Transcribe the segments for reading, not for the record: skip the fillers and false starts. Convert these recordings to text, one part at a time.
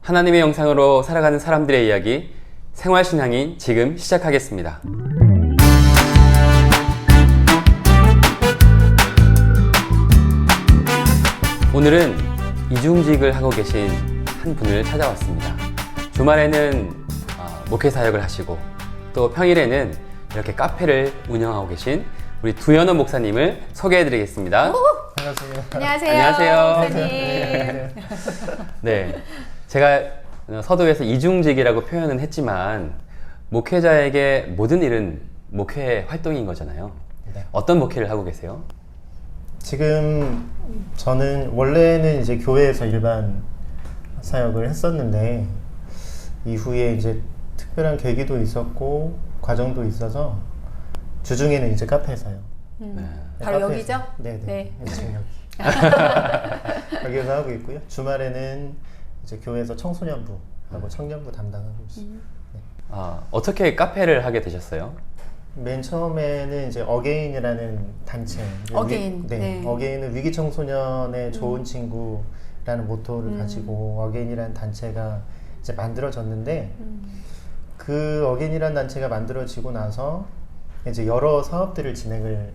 하나님의 영상으로 살아가는 사람들의 이야기, 생활신앙인 지금 시작하겠습니다. 오늘은 이중직을 하고 계신 한 분을 찾아왔습니다. 주말에는 목회 사역을 하시고 또 평일에는 이렇게 카페를 운영하고 계신 우리 두현원 목사님을 소개해 드리겠습니다. 반갑습니다. 안녕하세요. 목사님. 네, 제가 서두에서 이중직이라고 표현은 했지만 목회자에게 모든 일은 목회 활동인 거잖아요. 네. 어떤 목회를 하고 계세요? 지금 저는 원래는 이제 교회에서 일반 사역을 했었는데 이후에 이제 특별한 계기도 있었고 과정도 있어서 주중에는 이제 카페에서요. 바로 카페에서. 여기죠? 네네. 네. 지금 여기서 하고 있고요. 주말에는 이제 교회에서 청소년부하고 청년부 담당하고 있어요. 어떻게 카페를 하게 되셨어요? 맨 처음에는 이제 어게인이라는 단체. 어게인. 네. 네. 어게인은 위기 청소년의 좋은 친구라는 모토를 가지고 어게인이라는 단체가 이제 만들어졌는데 그 어게인이라는 단체가 만들어지고 나서 이제 여러 사업들을 진행을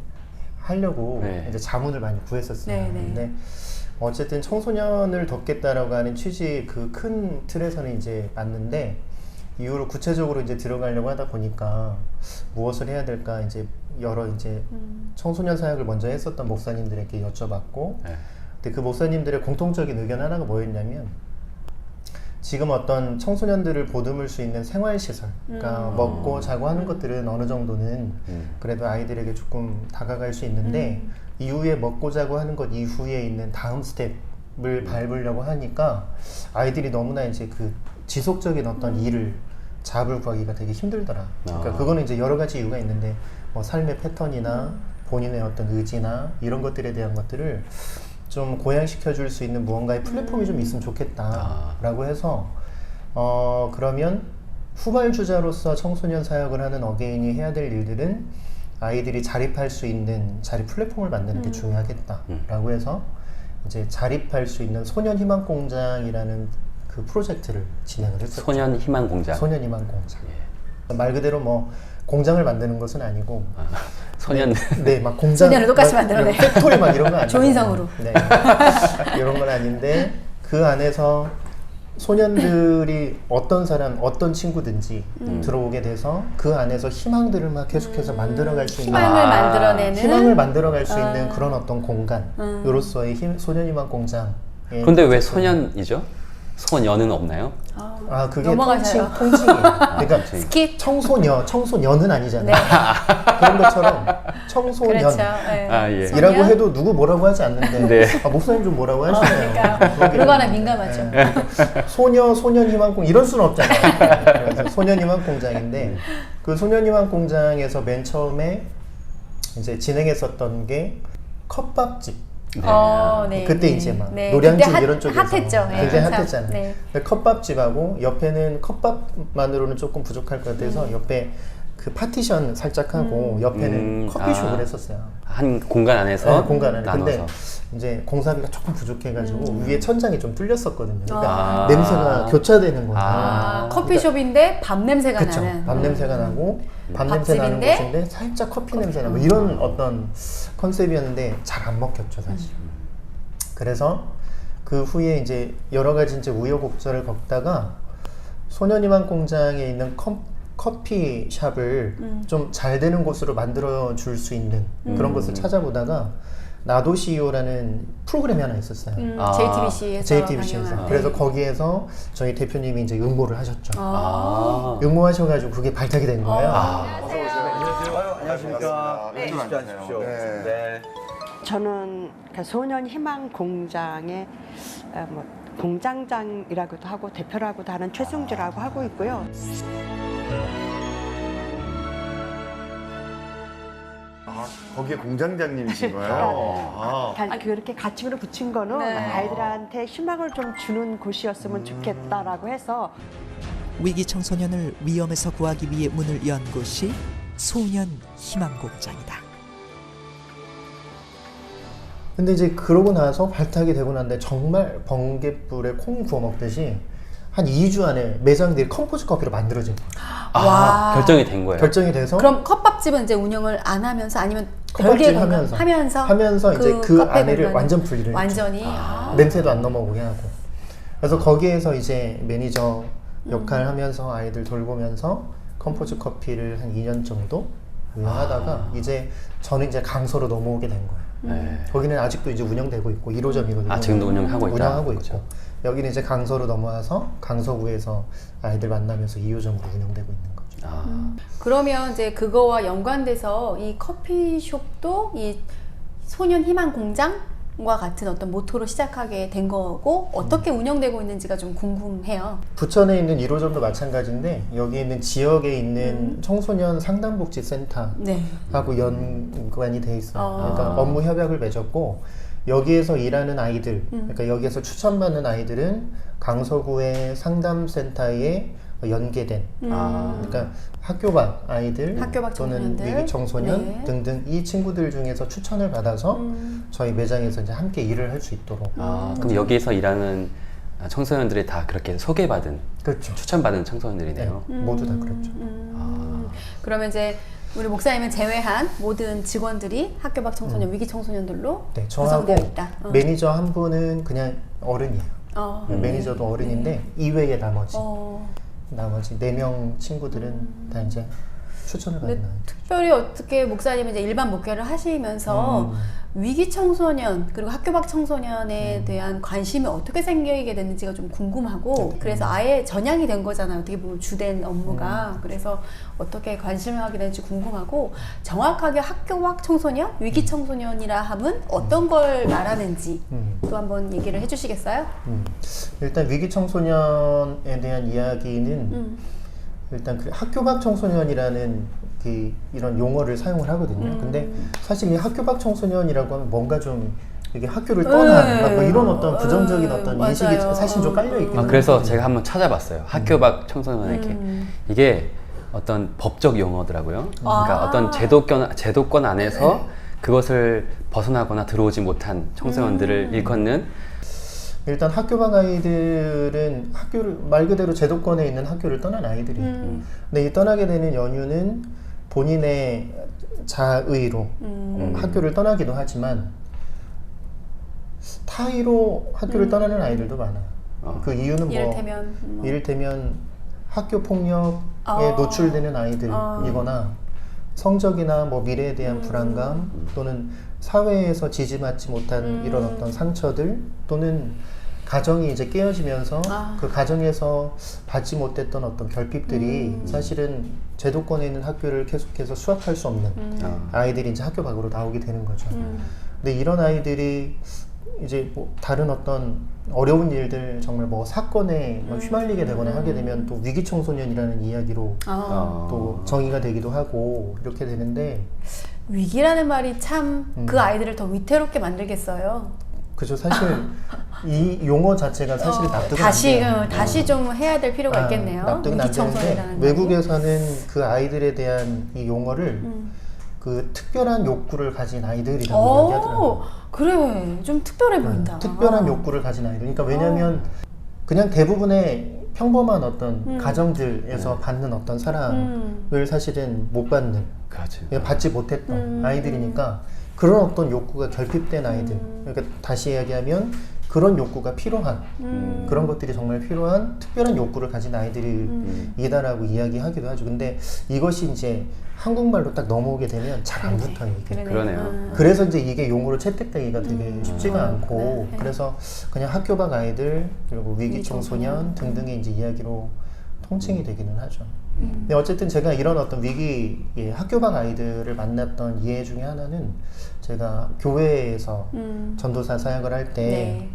하려고 네. 이제 자문을 많이 구했었어요. 네, 네. 근데 어쨌든 청소년을 돕겠다라고 하는 취지 그 큰 틀에서는 이제 맞는데 이후로 구체적으로 이제 들어가려고 하다 보니까 무엇을 해야 될까 이제 여러 이제 청소년 사역을 먼저 했었던 목사님들에게 여쭤봤고 네. 근데 그 목사님들의 공통적인 의견 하나가 뭐였냐면 지금 어떤 청소년들을 보듬을 수 있는 생활시설 그러니까 먹고 자고 하는 것들은 어느 정도는 그래도 아이들에게 조금 다가갈 수 있는데 이후에 먹고 자고 하는 것 이후에 있는 다음 스텝을 밟으려고 하니까 아이들이 너무나 이제 그 지속적인 어떤 일을 잡을 구하기가 되게 힘들더라. 그러니까 그거는 이제 여러 가지 이유가 있는데 뭐 삶의 패턴이나 본인의 어떤 의지나 이런 것들에 대한 것들을 좀 고양시켜 줄 수 있는 무언가의 플랫폼이 좀 있으면 좋겠다라고 해서 그러면 후발주자로서 청소년 사역을 하는 어게인이 해야 될 일들은 아이들이 자립할 수 있는 자립 플랫폼을 만드는 게 중요하겠다라고 해서 이제 자립할 수 있는 소년희망공장이라는 그 프로젝트를 진행을 했었죠. 소년희망공장. 소년희망공장. 말 그대로 뭐 공장을 만드는 것은 아니고 소년. 네, 막 공장 소년을 똑같이 만들어내. 팩토리 막 이런 거 아니고 조인성으로. 네, 이런 건 아닌데 그 안에서 소년들이 어떤 사람, 어떤 친구든지 들어오게 돼서 그 안에서 희망들을 막 계속해서 만들어갈 수 있는 희망을 만들어내는 희망을 만들어갈 수 있는 그런 어떤 공간으로서의 소년희망 공장. 그런데 왜 소년이죠? 소년은 없나요? 그게 넘어가셔요. 통칭이에요. 그러니까 스킵. 청소년은 아니잖아요. 그런 것처럼 청소년. 그렇죠. 네. 예. 이라고 해도 누구 뭐라고 하지 않는데 네. 목사님 좀 뭐라고 하시네요. 그러니까 그런 거 하나 민감하죠. 소년희망공 이럴 수는 없잖아요. 그래서 소년희망공장인데 그 소년희망공장에서 맨 처음에 이제 진행했었던 게 컵밥집. 네. 그때 네. 이제 막 네. 노량진 그때 이런 쪽에서 핫했죠. 네. 굉장히 한참. 핫했잖아요. 네. 근데 컵밥집하고 옆에는 컵밥만으로는 조금 부족할 것 같아서 옆에 그 파티션 살짝 하고 옆에는 커피숍을 했었어요. 한 공간 안에서 네, 공간 안에. 나눠서. 근데 이제 공사비가 조금 부족해가지고 위에 천장이 좀 뚫렸었거든요. 그러니까 냄새가 교차되는 거예요. 커피숍인데 밥 냄새가 그쵸. 나는. 밥 냄새가 나고 밥 냄새 나는 밥집인데 곳인데 살짝 커피 냄새 나고 이런 어떤 컨셉이었는데 잘 안 먹혔죠 사실. 그래서 그 후에 이제 여러 가지 이제 우여곡절을 겪다가 소년희망 공장에 있는 커피숍을 좀 잘 되는 곳으로 만들어 줄 수 있는 그런 것을 찾아보다가 나도 CEO라는 프로그램이 하나 있었어요. JTBC에서. JTBC에서. 그래서 거기에서 저희 대표님이 이제 응모를 하셨죠. 응모하셔가지고 그게 발탁이 된 거예요. 안녕하십니까. 네. 앉으십시오. 네. 저는 그 소년희망공장의 뭐 공장장이라고도 하고 대표라고도 하는 최승주라고 하고 있고요. 거기에 공장장님이신 거예요? 그렇게 가칭으로 붙인 거는 아이들한테 희망을 좀 주는 곳이었으면 좋겠다라고 해서 위기 청소년을 위험에서 구하기 위해 문을 연 곳이 소년희망공장이다. 근데 이제 그러고 나서 발탁이 되고 난데 정말 번갯불에 콩 구워 먹듯이 한 2주 안에 매장들이 컴포즈 커피로 만들어진 거예요. 와. 결정이 된 거예요. 결정이 돼서 그럼 컵밥집은 이제 운영을 안 하면서 아니면 컵밥집 별개 하면서 이제 그 카페 안에를 공간을 완전 분리를 했죠. 완전히 냄새도 안 넘어오게 하고. 그래서 거기에서 이제 매니저 역할 하면서 아이들 돌보면서 컴포즈 커피를 한 2년 정도 운영하다가 이제 저는 이제 강서로 넘어오게 된 거예요. 네. 거기는 아직도 이제 운영되고 있고 1호점이거든요. 아, 지금도 운영하고 있다? 운영하고 그렇죠. 있고. 여기는 이제 강서로 넘어와서 강서구에서 아이들 만나면서 2호점으로 운영되고 있는 거죠. 아, 그러면 이제 그거와 연관돼서 이 커피숍도 이 소년 희망 공장과 같은 어떤 모토로 시작하게 된 거고 어떻게 운영되고 있는지가 좀 궁금해요. 부천에 있는 1호점도 마찬가지인데 여기 있는 지역에 있는 청소년 상담복지센터하고 네. 연관이 돼 있어요. 아. 그러니까 업무 협약을 맺었고 여기에서 일하는 아이들, 그러니까 여기에서 추천받는 아이들은 강서구의 상담센터에 연계된 그러니까 학교 밖 아이들 학교 밖 또는 청소년들. 위기 청소년 네. 등등 이 친구들 중에서 추천을 받아서 저희 매장에서 이제 함께 일을 할 수 있도록 그럼 여기에서 일하는 청소년들이 다 그렇게 소개받은, 그렇죠. 추천받은 네, 청소년들이네요. 모두 다 그렇죠. 그러면 이제 우리 목사님을 제외한 모든 직원들이 학교 밖 청소년, 위기 청소년들로 네, 저하고 구성되어 있다. 매니저 한 분은 그냥 어른이에요. 매니저도 어른인데 이외에 나머지 4명 친구들은 다 이제 추천을 받는 아이들. 특별히 어떻게 목사님은 이제 일반 목회를 하시면서 위기 청소년 그리고 학교 밖 청소년에 대한 관심이 어떻게 생기게 됐는지가 좀 궁금하고 그래서 아예 전향이 된 거잖아요. 어떻게 보면 주된 업무가. 그래서 어떻게 관심을 하게 되는지 궁금하고 정확하게 학교 밖 청소년, 위기 청소년이라 함은 어떤 걸 말하는지 또 한번 얘기를 해주시겠어요? 일단 위기 청소년에 대한 이야기는 일단 그 학교 밖 청소년이라는 이런 용어를 사용을 하거든요. 근데 사실 이 학교 밖 청소년이라고 하면 뭔가 좀 이게 학교를 떠난 뭐 이런 어떤 부정적인 어떤 맞아요. 인식이 사실 좀 깔려 있긴 그래서 하거든요. 제가 한번 찾아봤어요. 학교 밖 청소년에게. 이게 어떤 법적 용어더라고요. 그러니까 어떤 제도권 안에서 그것을 벗어나거나 들어오지 못한 청소년들을 일컫는 일단 학교 밖 아이들은 학교를 말 그대로 제도권에 있는 학교를 떠난 아이들이에요. 근데 이 떠나게 되는 연유는 본인의 자의로 학교를 떠나기도 하지만 타의로 학교를 떠나는 아이들도 많아요. 그 이유는 이를테면 학교 폭력에 노출되는 아이들이거나 성적이나 뭐 미래에 대한 불안감 또는 사회에서 지지받지 못한 이런 어떤 상처들 또는 가정이 이제 깨어지면서 그 가정에서 받지 못했던 어떤 결핍들이 사실은 제도권에 있는 학교를 계속해서 수학할 수 없는 아이들이 이제 학교 밖으로 나오게 되는 거죠. 근데 이런 아이들이 이제 뭐 다른 어떤 어려운 일들 정말 뭐 사건에 휘말리게 되거나 하게 되면 또 위기 청소년이라는 이야기로 또 정의가 되기도 하고 이렇게 되는데 위기라는 말이 참 그 아이들을 더 위태롭게 만들겠어요. 그죠. 사실 이 용어 자체가 사실 납득은 안 돼요. 다시 좀 해야 될 필요가 있겠네요. 납득은 안 되는데 외국에서는 그 아이들에 대한 이 용어를 그 특별한 욕구를 가진 아이들이라고 이야기하더라고요. 그래, 좀 특별해 보인다. 특별한 욕구를 가진 아이들. 그러니까 왜냐하면 그냥 대부분의 평범한 어떤 가정들에서 받는 어떤 사랑을 사실은 못 받는, 받지 못했던 아이들이니까 그런 어떤 욕구가 결핍된 아이들. 그러니까 다시 이야기하면 그런 욕구가 필요한 그런 것들이 정말 필요한 특별한 욕구를 가진 아이들이다라고 이야기하기도 하죠. 근데 이것이 이제 한국말로 딱 넘어오게 되면 잘 안 붙어요. 이게. 그러네요. 그래서 이제 이게 용어로 채택되기가 되게 쉽지가 않고 그래서 그냥 학교 밖 아이들 그리고 위기 청소년 등등의 이제 이야기로 통칭이 되기는 하죠. 근데 어쨌든 제가 이런 어떤 위기 학교 밖 아이들을 만났던 이해 중에 하나는 제가 교회에서 전도사 사역을 할 때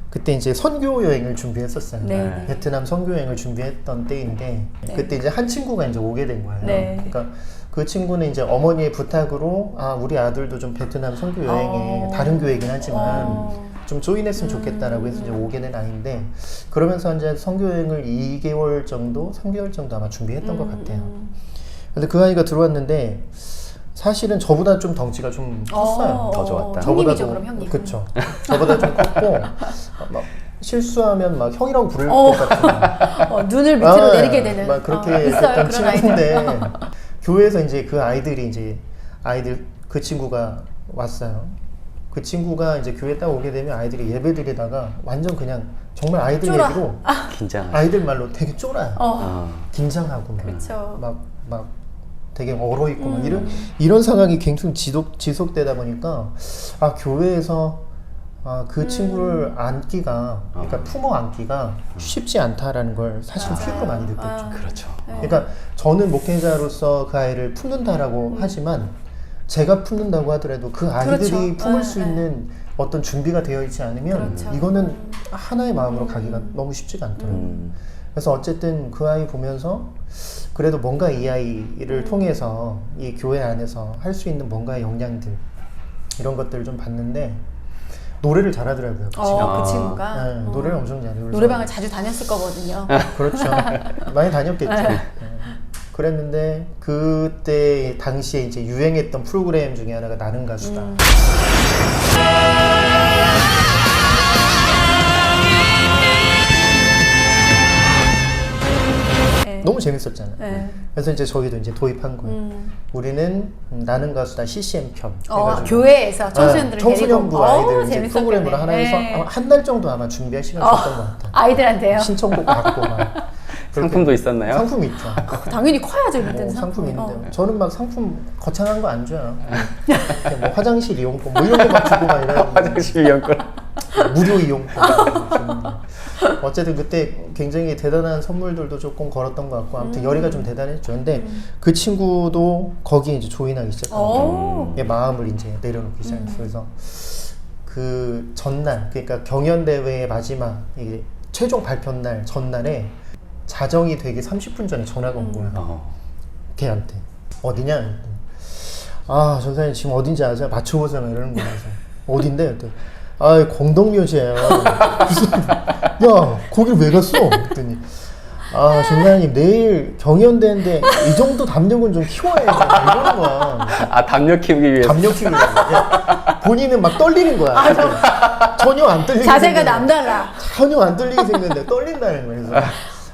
그때 이제 선교 여행을 준비했었어요. 네. 베트남 선교 여행을 준비했던 때인데 그때 이제 한 친구가 이제 오게 된 거예요. 그러니까 그 친구는 이제 어머니의 부탁으로 우리 아들도 좀 베트남 선교 여행에 다른 교회이긴 하지만 좀 조인했으면 좋겠다라고 해서 이제 오게 된 아이인데 그러면서 이제 선교 여행을 2개월 정도, 3개월 정도 아마 준비했던 것 같아요. 근데 그 아이가 들어왔는데 사실은 저보다 좀 덩치가 좀 컸어요. 더 좋았다. 형님이죠, 그럼 형님. 그렇죠. 저보다 좀 컸고 막 실수하면 막 형이라고 부를 것 같은 눈을 밑으로 내리게 되는 막 그렇게 있어요 됐던 그런 친구인데 아이들. 교회에서 이제 그 아이들이 이제 그 친구가 왔어요. 그 친구가 이제 교회 딱 오게 되면 아이들이 예배 드리다가 완전 그냥 정말 아이들 쫄아. 얘기로 긴장. 아이들 말로 되게 쫄아요. 아. 긴장하고 그쵸. 막 되게 얼어 있고 막 이런 상황이 굉장히 지속되다 보니까 아 교회에서 그 친구를 안기가 그러니까 품어 안기가 쉽지 않다라는 걸 사실 피부로 많이 느꼈죠. 그렇죠. 그러니까 저는 목회자로서 그 아이를 품는다라고 하지만 제가 품는다고 하더라도 그 아이들이 그렇죠. 품을 수 있는 어떤 준비가 되어 있지 않으면 그렇죠. 이거는 하나의 마음으로 가기가 너무 쉽지가 않더라고요. 그래서 어쨌든 그 아이 보면서 그래도 뭔가 이 아이를 통해서 이 교회 안에서 할 수 있는 뭔가의 역량들 이런 것들을 좀 봤는데 노래를 잘하더라고요. 그 친구가. 그 친구가 네, 노래를 엄청 잘해요. 그래서 노래방을 자주 다녔을 거거든요. 그렇죠. 많이 다녔겠죠. 네. 그랬는데 그때 당시에 이제 유행했던 프로그램 중에 하나가 나는 가수다. 너무 재밌었잖아요. 네. 그래서 이제 저희도 이제 도입한 거예요. 우리는 나는 가수다 CCM 편. 해가지고. 교회에서 청소년들을 청소년부 데리고 아이들 이제 재밌었겠네. 프로그램으로 하나 해서 네. 아마 한 달 정도 아마 준비할 시간이 있었던 것 같아요. 아이들한테요. 신청곡 받고 막 상품도 있었나요? 상품 있죠. 당연히 커야죠 그때는 뭐 상품 상품이. 있는데 저는 막 상품 거창한 거 안 줘요. 그냥 뭐 화장실 이용권 뭐 이런 거 막 주고 막 이래요. 화장실 이용권. 무료 이용권. 어쨌든 그때 굉장히 대단한 선물들도 조금 걸었던 것 같고 아무튼 열의가 좀 대단했죠. 근데 그 친구도 거기에 이제 조인하기 시작하고 마음을 이제 내려놓기 시작했어요. 그래서 그 전날 그러니까 경연 대회의 마지막 이게 최종 발표 날 전날에 자정이 되기 30분 전에 전화가 온 거야. 걔한테 어디냐? 그랬더니 아 전사님 지금 어딘지 아세요? 맞춰보세요 이러는 거야. 그래서 어딘데? 그랬더니 아 공동묘지예요. 야 거길 왜 갔어? 그랬더니 아 전사님 내일 경연대회인데 이 정도 담력은 좀 키워야죠. 이러는 거야. 아 담력 키우기 위해서. 담력 키우기 위해서. 본인은 막 떨리는 거야. 전혀 안 떨리게 자세가 생겼는데. 남달라. 전혀 안 떨리게 생겼는데 떨린다는 거예요. 그래서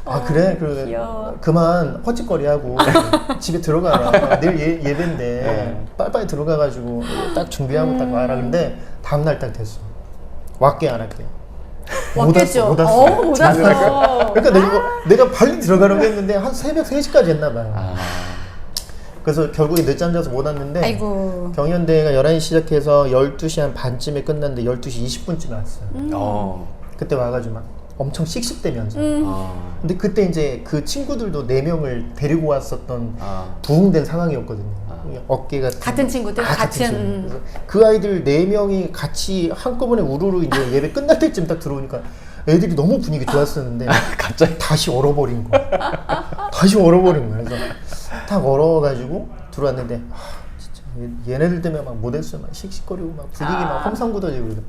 아 그래? 귀여워. 그만 헛짓거리하고 집에 들어가라. 내일 예배인데 빨리빨리 들어가가지고 딱 준비하고 딱 와라. 근데 다음날 딱 됐어. 왔게 안 할게. 왔겠죠. 못 왔어. 못 왔어. 그러니까 내가 빨리 들어가려고 했는데 한 새벽 3시까지 했나 봐요. 그래서 결국에 늦잠 자서 못 왔는데 아이고. 경연대회가 11시 시작해서 12시 한 반쯤에 끝났는데 12시 20분쯤에 왔어요. 그때 와가지고 막 엄청 씩씩대면서 근데 그때 이제 그 친구들도 4명을 데리고 왔었던 부흥된 상황이었거든요. 어깨가 같은 친구들? 같은 같은, 친구. 그래서 그 아이들 4명이 같이 한꺼번에 우르르 이제 예배 끝날 때쯤 딱 들어오니까 애들이 너무 분위기 좋았었는데 갑자기 다시 얼어버린 거야. 다시 얼어버린 거야. 그래서 딱 얼어가지고 들어왔는데 진짜 얘네들 때문에 막 못했어. 막 씩씩거리고 막 분위기 막 험상궂어지고 그래서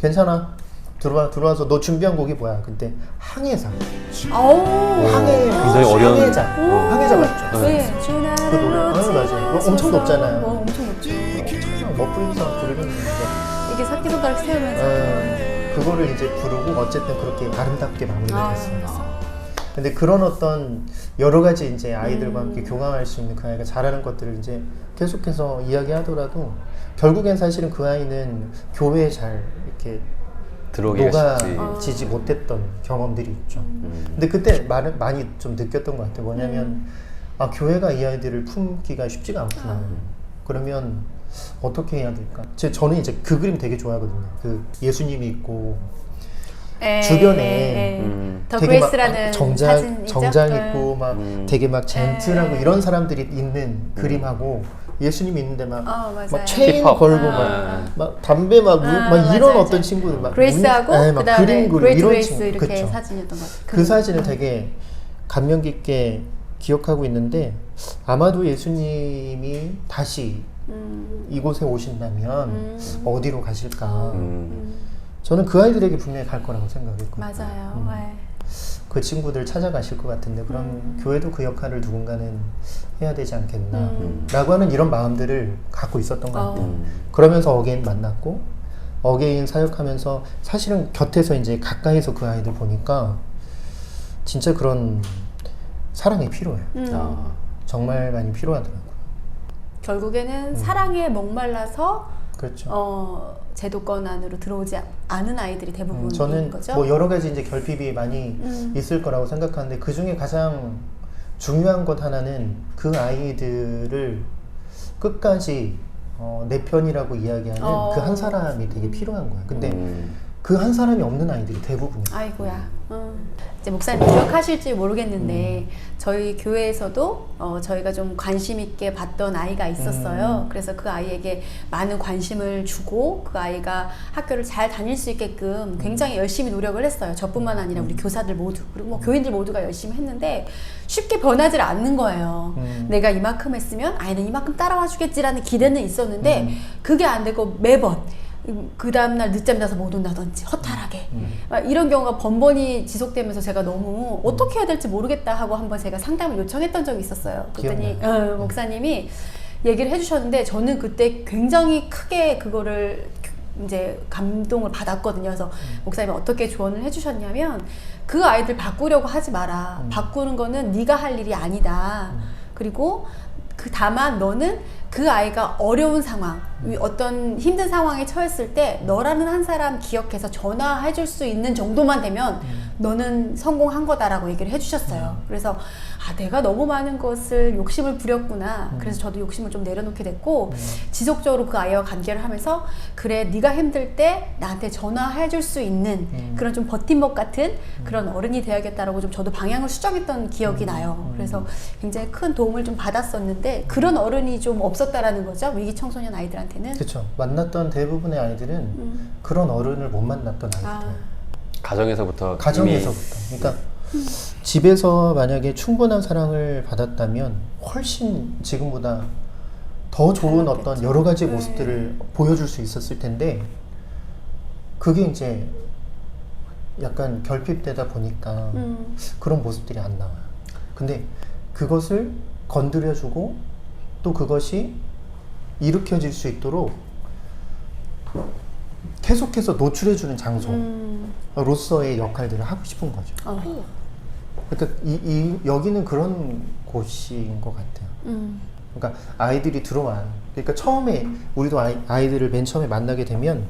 괜찮아. 들어와서 너 준비한 곡이 뭐야? 그때 항해사. 굉장히 어려운- 항해자 맞죠? 네. 그 노래. 맞아요. 엄청 높잖아요. 엄청 높죠. 멋부리면서 부르는데 이게 새끼손가락 세우면서. 그거를 이제 부르고 어쨌든 그렇게 아름답게 마무리가 됐어요. 근데 그런 어떤 여러 가지 이제 아이들과 함께 교감할 수 있는 그 아이가 잘하는 것들을 이제 계속해서 이야기하더라도 결국엔 사실은 그 아이는 교회에 잘 이렇게 들어오기가 쉽지. 녹아지지 못했던 경험들이 있죠. 근데 그때 많이 좀 느꼈던 것 같아요. 뭐냐면 아 교회가 이 아이들을 품기가 쉽지가 않구나. 그러면 어떻게 해야 될까? 저는 이제 그 그림 되게 좋아하거든요. 그 예수님이 있고 주변에 더 되게 막 그레이스라는 사진이죠. 정장 입고 막 되게 막 젠틀하고 이런 사람들이 있는 그림하고 예수님이 있는데 막 맞아요. 체인 힙합. 걸고 막 담배 막 이런 맞아요. 어떤 친구들 막 그레이스하고 막 그다음에 그림 그리고 그레이트 이런 그레이스 친구 이렇게 그쵸. 사진이었던 것 같아요. 그 사진을 되게 감명 깊게 기억하고 있는데 아마도 예수님이 다시 이곳에 오신다면 어디로 가실까? 저는 그 아이들에게 분명히 갈 거라고 생각했거든요. 맞아요. 네. 그 친구들 찾아가실 것 같은데 그럼 교회도 그 역할을 누군가는 해야 되지 않겠나 라고 하는 이런 마음들을 갖고 있었던 것 같아요. 그러면서 어게인 만났고 어게인 사역하면서 사실은 곁에서 이제 가까이서 그 아이들 보니까 진짜 그런 사랑이 필요해요. 정말 많이 필요하더라고요. 결국에는 사랑에 목말라서 그렇죠. 제도권 안으로 들어오지 않은 아이들이 대부분인 저는 거죠. 뭐 여러 가지 이제 결핍이 많이 있을 거라고 생각하는데 그 중에 가장 중요한 것 하나는 그 아이들을 끝까지 내 편이라고 이야기하는 그 한 사람이 되게 필요한 거예요. 근데 그 한 사람이 없는 아이들이 대부분이에요. 아이고야. 이제 목사님 기억하실지 모르겠는데 저희 교회에서도 저희가 좀 관심 있게 봤던 아이가 있었어요. 그래서 그 아이에게 많은 관심을 주고 그 아이가 학교를 잘 다닐 수 있게끔 굉장히 열심히 노력을 했어요. 저뿐만 아니라 우리 교사들 모두 그리고 뭐 교인들 모두가 열심히 했는데 쉽게 변하지 않는 거예요. 내가 이만큼 했으면 아이는 이만큼 따라와 주겠지라는 기대는 있었는데 그게 안 되고 매번 그 다음날 늦잠 자서 못 온다든지 허탈하게 막 이런 경우가 번번이 지속되면서 제가 너무 어떻게 해야 될지 모르겠다 하고 한번 제가 상담을 요청했던 적이 있었어요. 그랬더니 목사님이 얘기를 해주셨는데 저는 그때 굉장히 크게 그거를 이제 감동을 받았거든요. 그래서 목사님이 어떻게 조언을 해주셨냐면 그 아이들 바꾸려고 하지 마라. 바꾸는 거는 네가 할 일이 아니다. 그리고 다만 너는 그 아이가 어려운 상황, 어떤 힘든 상황에 처했을 때 너라는 한 사람 기억해서 전화해 줄 수 있는 정도만 되면 너는 성공한 거다라고 얘기를 해주셨어요. 그래서 내가 너무 많은 것을 욕심을 부렸구나. 그래서 저도 욕심을 좀 내려놓게 됐고 지속적으로 그 아이와 관계를 하면서 그래 네가 힘들 때 나한테 전화해 줄 수 있는 그런 좀 버팀목 같은 그런 어른이 되어야겠다라고 좀 저도 방향을 수정했던 기억이 나요. 그래서 굉장히 큰 도움을 좀 받았었는데 그런 어른이 좀 없었다라는 거죠. 위기 청소년 아이들한테는. 그렇죠. 만났던 대부분의 아이들은 그런 어른을 못 만났던 아이들이에요. 가정에서부터 그러니까 집에서 만약에 충분한 사랑을 받았다면 훨씬 지금보다 더 좋은 어떤 여러 가지 모습들을 보여줄 수 있었을 텐데 그게 이제 약간 결핍되다 보니까 그런 모습들이 안 나와요. 근데 그것을 건드려주고 또 그것이 일으켜질 수 있도록 계속해서 노출해주는 장소로서의 역할들을 하고 싶은 거죠. 그러니까 여기는 그런 곳인 것 같아요. 그러니까 아이들이 들어와요. 그러니까 처음에 우리도 아이들을 맨 처음에 만나게 되면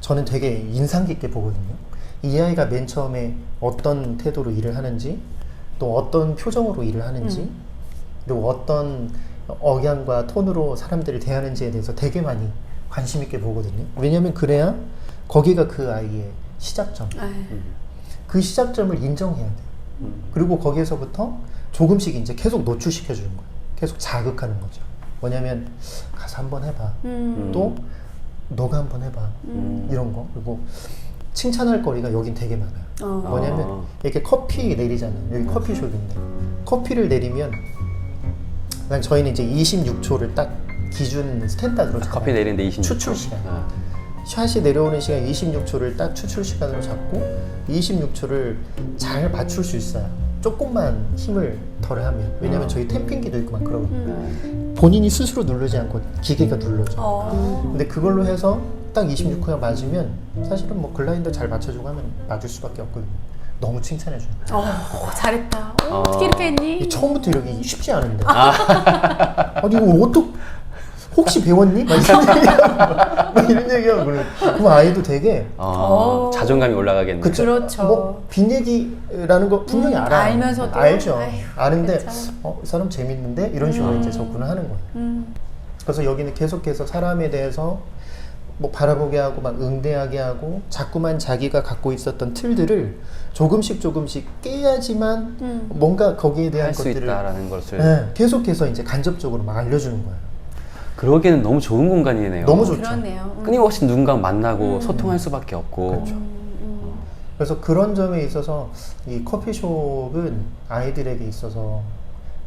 저는 되게 인상 깊게 보거든요. 이 아이가 맨 처음에 어떤 태도로 일을 하는지 또 어떤 표정으로 일을 하는지 그리고 어떤 억양과 톤으로 사람들을 대하는지에 대해서 되게 많이 관심 있게 보거든요. 왜냐하면 그래야 거기가 그 아이의 시작점. 그 시작점을 인정해야 돼요. 그리고 거기에서부터 조금씩 이제 계속 노출시켜 주는 거예요. 계속 자극하는 거죠. 뭐냐면 가서 한번 해봐. 또 너가 한번 해봐. 이런 거. 그리고 칭찬할 거리가 여긴 되게 많아요. 뭐냐면 이렇게 커피 내리잖아요. 여기 커피숍인데 커피를 내리면 저희는 이제 26초를 딱 기준 스탠다드로 잡아요. 커피 내리는데 26초. 추출 시간. 샷이 내려오는 시간 26초를 딱 추출 시간으로 잡고 26초를 잘 맞출 수 있어요. 조금만 힘을 덜 하면. 왜냐면 저희 템핑기도 있고 막 그러거든요. 본인이 스스로 누르지 않고 기계가 눌러줘. 근데 그걸로 해서 딱 26호가 맞으면 사실은 뭐 글라인더 잘 맞춰주고 하면 맞을 수밖에 없거든요. 너무 칭찬해줘요. 잘했다. 어떻게 이렇게 했니? 처음부터 이러기 쉽지 않은데. 아니 이거 혹시 배웠니? 막 이런 얘기하고 그럼 아이도 되게 자존감이 올라가겠네요. 그렇죠. 뭐 빈얘기라는 거 분명히 알아요. 알면서도 알죠. 아휴, 아는데 괜찮아. 이 사람 재밌는데 이런 식으로 이제 접근을 하는 거예요. 그래서 여기는 계속해서 사람에 대해서 뭐 바라보게 하고 막 응대하게 하고 자꾸만 자기가 갖고 있었던 틀들을 조금씩 깨야지만 뭔가 거기에 대한 할 수 것들을 있다라는 것을 계속해서 이제 간접적으로 막 알려주는 거예요. 그러기에는 너무 좋은 공간이네요. 너무 좋죠. 그렇네요. 끊임없이 누군가 만나고 소통할 수밖에 없고. 그렇죠. 그래서 그런 점에 있어서 이 커피숍은 아이들에게 있어서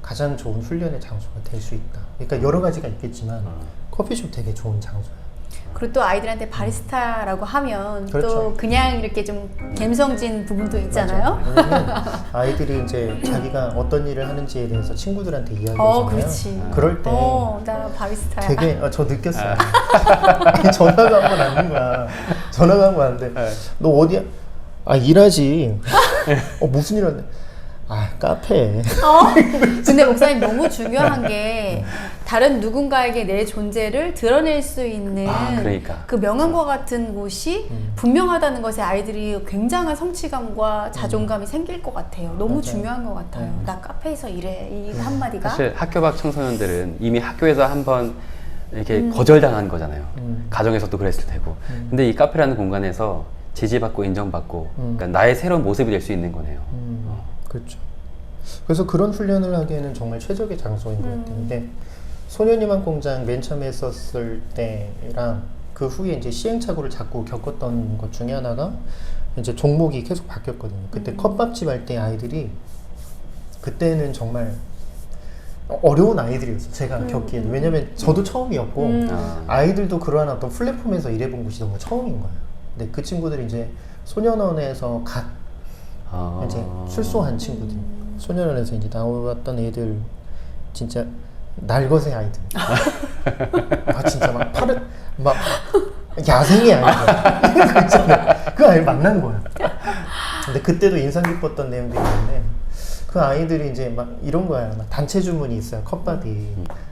가장 좋은 훈련의 장소가 될 수 있다. 그러니까 여러 가지가 있겠지만 커피숍 되게 좋은 장소예요. 그리고 또 아이들한테 바리스타라고 하면 또 그렇죠. 그냥 이렇게 좀 감성진 부분도 있잖아요. 왜냐면 아이들이 이제 자기가 어떤 일을 하는지에 대해서 친구들한테 이야기하잖아요. 그렇지. 그럴 때 나 바리스타야. 되게 저 느꼈어요. 아니, 전화가 한 번 왔는 거야. 전화가 한 번 왔는데 너 어디야? 일하지. 무슨 일 하는데? 카페. 근데 목사님 너무 중요한 게 다른 누군가에게 내 존재를 드러낼 수 있는 그러니까. 그 명함과 같은 곳이 분명하다는 것에 아이들이 굉장한 성취감과 자존감이 생길 것 같아요. 너무 맞아요. 중요한 것 같아요. 나 카페에서 일해. 이 한마디가. 사실 학교 밖 청소년들은 이미 학교에서 한번 이렇게 거절당한 거잖아요. 가정에서도 그랬을 테고. 근데 이 카페라는 공간에서 지지받고 인정받고 그러니까 나의 새로운 모습이 될 수 있는 거네요. 그렇죠. 그래서 그런 훈련을 하기에는 정말 최적의 장소인 것 같아요. 근데 소년희망 공장 맨 처음에 했었을 때랑 그 후에 이제 시행착오를 자꾸 겪었던 것 중에 하나가 이제 종목이 계속 바뀌었거든요. 그때 컵밥집 할 때 아이들이 그때는 정말 어려운 아이들이었어요. 제가 겪기에도. 왜냐면 저도 처음이었고 아이들도 그러한 어떤 플랫폼에서 일해본 곳이 너무 처음인 거예요. 근데 그 친구들이 이제 소년원에서 갓 이제 출소한 친구들, 소년원에서 이제 나왔던 애들, 진짜 날것의 아이들. 진짜 막 막 야생의 아이들. 그 있잖아요. 그 아이를 만난 거야. 근데 그때도 인상 깊었던 내용들이 있는데 그 아이들이 이제 막 이런 거야. 막 단체 주문이 있어요. 컵밥이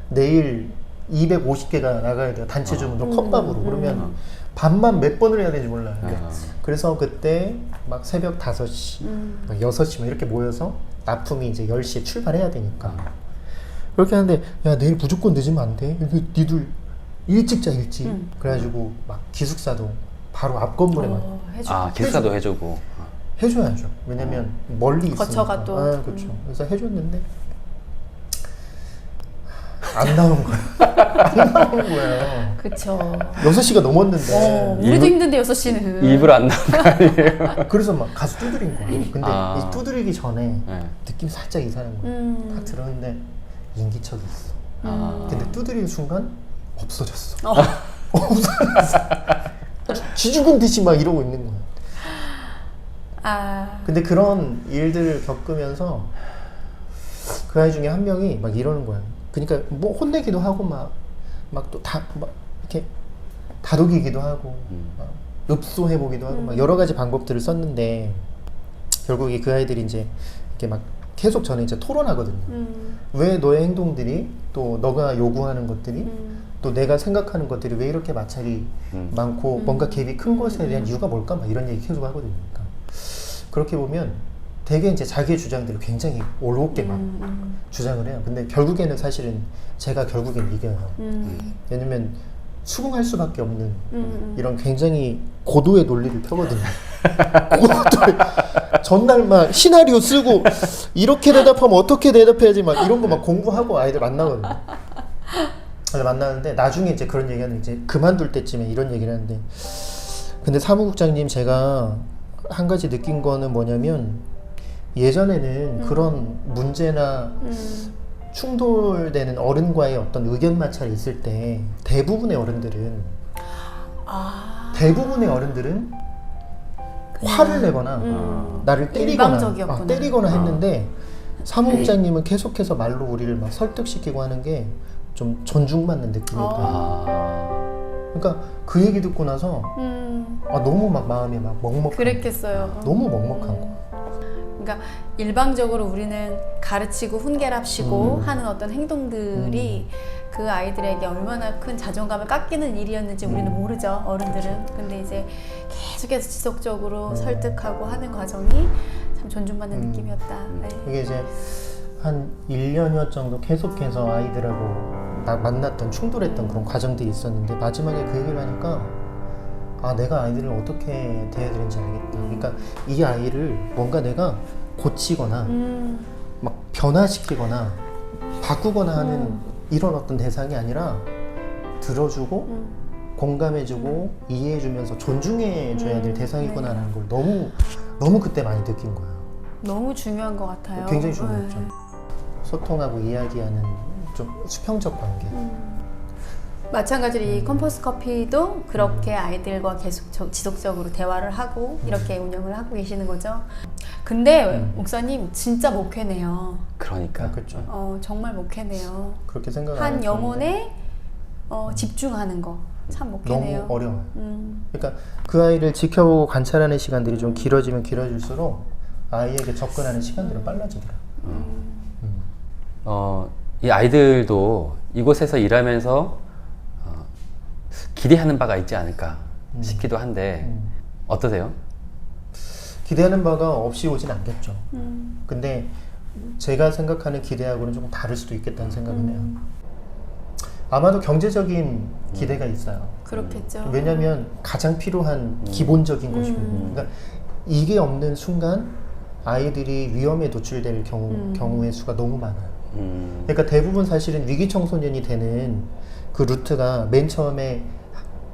내일 250개가 나가야 돼요. 단체 주문으로 컵밥으로. 그러면 밥만 몇 번을 해야 되는지 몰라요. 그래서 그때 막 새벽 5시, 막 6시 막 이렇게 모여서 납품이 이제 10시에 출발해야 되니까 그렇게 하는데 야 내일 무조건 늦으면 안 돼. 니들 일찍 자 일찍. 그래가지고 막 기숙사도 바로 앞 건물에 막 기숙사도 해주고. 해줘야죠. 왜냐면 멀리 있으니까. 거쳐가 또. 그렇죠. 그래서 해줬는데 안 나온 거야. 안 나온 거예요. 그쵸. 6시가 넘었는데 우리도 힘든데 6시는. 일부러 안 나온 거 아니에요? 그래서 막 가서 두드린 거야. 근데 이 두드리기 전에 네. 느낌 살짝 이상한 거야. 딱 들었는데 인기척이 있어. 근데 두드리는 순간 없어졌어. 없어졌어. 쥐죽은 듯이 막 이러고 있는 거야. 근데 그런 일들을 겪으면서 그 아이 중에 한 명이 막 이러는 거야. 그러니까 뭐 혼내기도 하고 막 또 막 이렇게 다독이기도 하고 막 읍소해보기도 하고 막 여러 가지 방법들을 썼는데 결국에 그 아이들이 이제 이렇게 막 계속 저는 이제 토론하거든요. 왜 너의 행동들이 또 너가 요구하는 것들이 또 내가 생각하는 것들이 왜 이렇게 마찰이 많고 뭔가 갭이 큰 것에 대한 이유가 뭘까? 막 이런 얘기 계속 하거든요. 그러니까 그렇게 보면 되게 이제 자기의 주장들을 굉장히 올곧게 막 주장을 해요. 근데 결국에는 사실은 제가 결국엔 이겨요. 왜냐면 수긍할 수밖에 없는 이런 굉장히 고도의 논리를 펴거든요. 고도의 전날 막 시나리오 쓰고 이렇게 대답하면 어떻게 대답해야지 막 이런 거 막 공부하고 아이들 만나거든요. 만나는데 나중에 이제 그런 얘기하는 이제 그만둘 때쯤에 이런 얘기를 하는데 근데 사무국장님 제가 한 가지 느낀 거는 뭐냐면 예전에는 그런 문제나 충돌되는 어른과의 어떤 의견 마찰이 있을 때 대부분의 어른들은 화를 내거나 나를 때리거나 했는데 사무국장님은 계속해서 말로 우리를 막 설득시키고 하는 게 좀 존중받는 느낌이었다. 그러니까 그 얘기 듣고 나서 너무 막 마음이 막 먹먹한 그랬겠어요. 너무 먹먹한 거. 그러니까 일방적으로 우리는 가르치고 훈계랍시고 하는 어떤 행동들이 그 아이들에게 얼마나 큰 자존감을 깎이는 일이었는지 우리는 모르죠, 어른들은. 근데 이제 계속해서 지속적으로 설득하고 하는 과정이 참 존중받는 느낌이었다. 네. 그게 이제 한 1년여 정도 계속해서 아이들하고 만났던 충돌했던 그런 과정들이 있었는데 마지막에 그 얘기를 하니까 내가 아이들을 어떻게 대해야 되는지 알겠다. 그러니까 이 아이를 뭔가 내가 고치거나 막 변화시키거나 바꾸거나 하는 이런 어떤 대상이 아니라 들어주고 공감해주고 이해해주면서 존중해줘야 될 대상이구나라는 걸 너무 그때 많이 느낀 거예요. 너무 중요한 것 같아요. 굉장히 중요했죠. 소통하고 이야기하는 좀 수평적 관계. 마찬가지로 이 컴포스 커피도 그렇게 아이들과 계속 지속적으로 대화를 하고 이렇게 운영을 하고 계시는 거죠. 근데 목사님 진짜 목회네요. 그러니까. 그렇죠. 정말 목회네요. 그렇게 생각 한 영혼에 집중하는 거 참 목회네요. 너무 어려워요. 그러니까 그 아이를 지켜보고 관찰하는 시간들이 좀 길어지면 길어질수록 아이에게 접근하는 시간들은 빨라지더라고요. 이 아이들도 이곳에서 일하면서 기대하는 바가 있지 않을까 싶기도 한데 어떠세요? 기대하는 바가 없이 오진 않겠죠. 근데 제가 생각하는 기대하고는 조금 다를 수도 있겠다는 생각은 해요. 아마도 경제적인 기대가 있어요. 그렇겠죠. 왜냐하면 가장 필요한 기본적인 것이거든요. 그러니까 이게 없는 순간 아이들이 위험에 노출될 경우의 수가 너무 많아요. 그러니까 대부분 사실은 위기 청소년이 되는 그 루트가 맨 처음에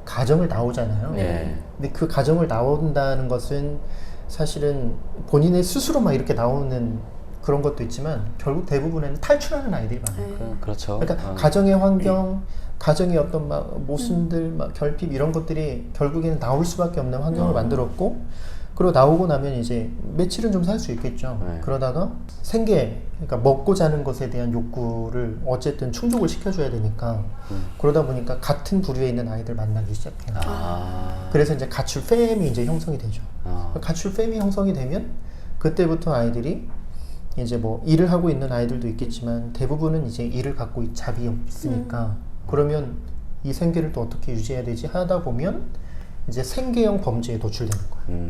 가정을 나오잖아요. 네. 근데 그 가정을 나온다는 것은 사실은 본인의 스스로 막 이렇게 나오는 그런 것도 있지만 결국 대부분은 탈출하는 아이들이 많아요. 그렇죠. 그러니까 가정의 환경, 가정의 어떤 막 모순들, 막 결핍 이런 것들이 결국에는 나올 수밖에 없는 환경을 만들었고, 그리고 나오고 나면 이제 며칠은 좀 살 수 있겠죠. 네. 그러다가 생계, 그러니까 먹고 자는 것에 대한 욕구를 어쨌든 충족을 시켜줘야 되니까 그러다 보니까 같은 부류에 있는 아이들 만나기 시작해요. 그래서 이제 가출팸이 이제 형성이 되죠. 가출팸이 형성이 되면 그때부터 아이들이 이제 뭐 일을 하고 있는 아이들도 있겠지만 대부분은 이제 일을 갖고 잡이 없으니까 그러면 이 생계를 또 어떻게 유지해야 되지 하다 보면 이제 생계형 범죄에 노출되는 거예요.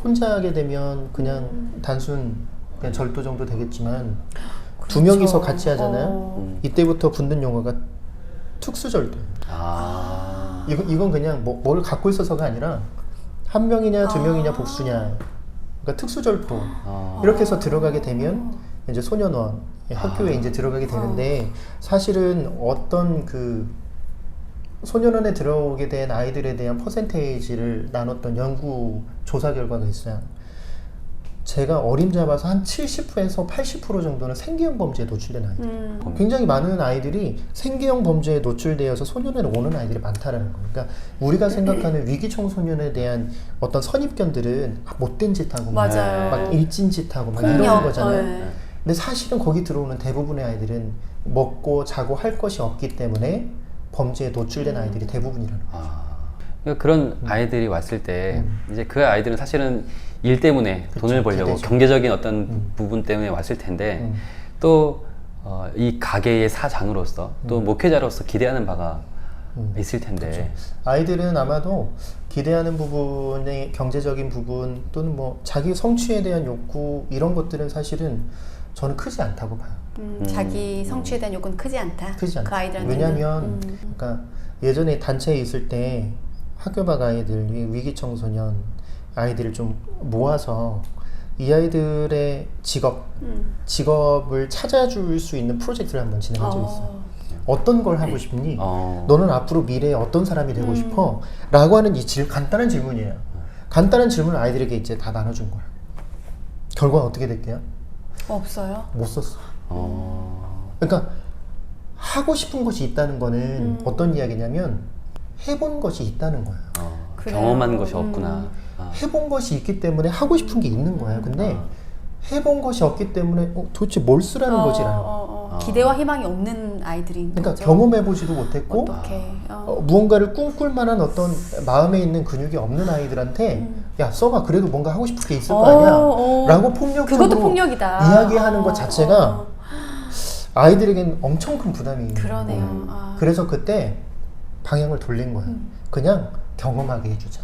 혼자 하게 되면 그냥 단순 그냥 절도 정도 되겠지만 두 명이서 같이 하잖아요. 이때부터 붙는 용어가 특수절도예요. 이건 그냥 뭘 갖고 있어서가 아니라 한 명이냐 두 명이냐 복수냐, 그러니까 특수절도 이렇게 해서 들어가게 되면 이제 소년원 학교에 이제 들어가게 되는데, 사실은 어떤 그 소년원에 들어오게 된 아이들에 대한 퍼센테이지를 나눴던 연구 조사 결과가 있어요. 제가 어림잡아서 한 70에서 80% 정도는 생계형 범죄에 노출된 아이들. 굉장히 많은 아이들이 생계형 범죄에 노출되어서 소년원에 오는 아이들이 많다라는 거예요. 그러니까 우리가 생각하는 위기 청소년에 대한 어떤 선입견들은 못된 짓하고 막 일진 짓하고 막 이런 거잖아요. 근데 사실은 거기 들어오는 대부분의 아이들은 먹고 자고 할 것이 없기 때문에 범죄에 노출된 아이들이 대부분이라는 거죠. 그러니까 그런 아이들이 왔을 때 이제 그 아이들은 사실은 일 때문에 그쵸, 돈을 벌려고 기대죠. 경제적인 어떤 부분 때문에 왔을 텐데 또 이 가게의 사장으로서 또 목회자로서 기대하는 바가 있을 텐데 아이들은 아마도 기대하는 부분의 경제적인 부분 또는 뭐 자기 성취에 대한 욕구 이런 것들은 사실은 저는 크지 않다고 봐요. 자기 성취에 대한 욕구는 크지 않다. 크지 않다. 그 아이들한테는. 왜냐하면 그러니까 예전에 단체에 있을 때 학교 밖 아이들, 위기 청소년 아이들을 좀 모아서 이 아이들의 직업을 찾아줄 수 있는 프로젝트를 한번 진행한 적이 있어요. 어떤 걸 하고 싶니? 너는 앞으로 미래에 어떤 사람이 되고 싶어? 라고 하는 이 간단한 질문이에요. 간단한 질문을 아이들에게 이제 다 나눠준 거예요. 결과는 어떻게 될게요? 없어요. 못 썼어. 그러니까 하고 싶은 것이 있다는 거는 어떤 이야기냐면 해본 것이 있다는 거예요. 경험한 것이 없구나. 해본 것이 있기 때문에 하고 싶은 게 있는 거예요. 근데 해본 것이 없기 때문에 도대체 뭘 쓰라는 거지라는. 기대와 희망이 없는 아이들인 그러니까 거죠. 경험해보지도 못했고 어떡해. 무언가를 꿈꿀 만한 어떤 마음에 있는 근육이 없는 아이들한테 야 써봐, 그래도 뭔가 하고 싶은 게 있을 거 아니야 라고 폭력적으로 그것도 폭력이다. 이야기하는 것 자체가 아이들에겐 엄청 큰 부담이 그러네요. 그래서 그때 방향을 돌린 거예요. 그냥 경험하게 해주자.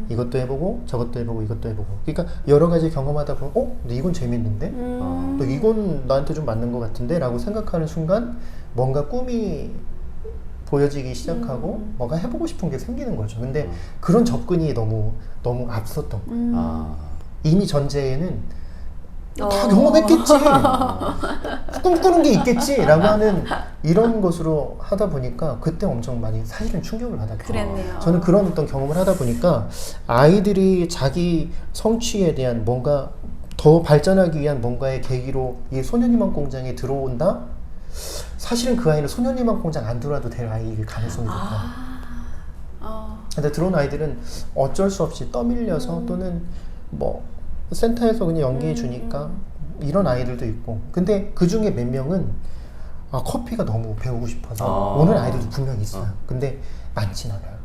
이것도 해보고 저것도 해보고 이것도 해보고. 그러니까 여러 가지 경험하다 보면 근데 이건 재밌는데? 또 이건 나한테 좀 맞는 것 같은데? 라고 생각하는 순간 뭔가 꿈이 보여지기 시작하고 뭔가 해보고 싶은 게 생기는 거죠. 근데 그런 접근이 너무 앞섰던 거예요. 이미 전제에는 다 경험했겠지. 꿈꾸는 게 있겠지. 라고 하는 이런 것으로 하다 보니까 그때 엄청 많이 사실은 충격을 받았죠. 그랬네요. 저는 그런 어떤 경험을 하다 보니까 아이들이 자기 성취에 대한 뭔가 더 발전하기 위한 뭔가의 계기로 이 소년희망 공장에 들어온다? 사실은 그 아이는 소년희망 공장 안 들어와도 될 아이일 가능성이 높아요. 근데 들어온 아이들은 어쩔 수 없이 떠밀려서 또는 뭐 센터에서 그냥 연계해 주니까 이런 아이들도 있고, 근데 그 중에 몇 명은 커피가 너무 배우고 싶어서 오는 아이들도 분명히 있어요. 근데 많진 않아요.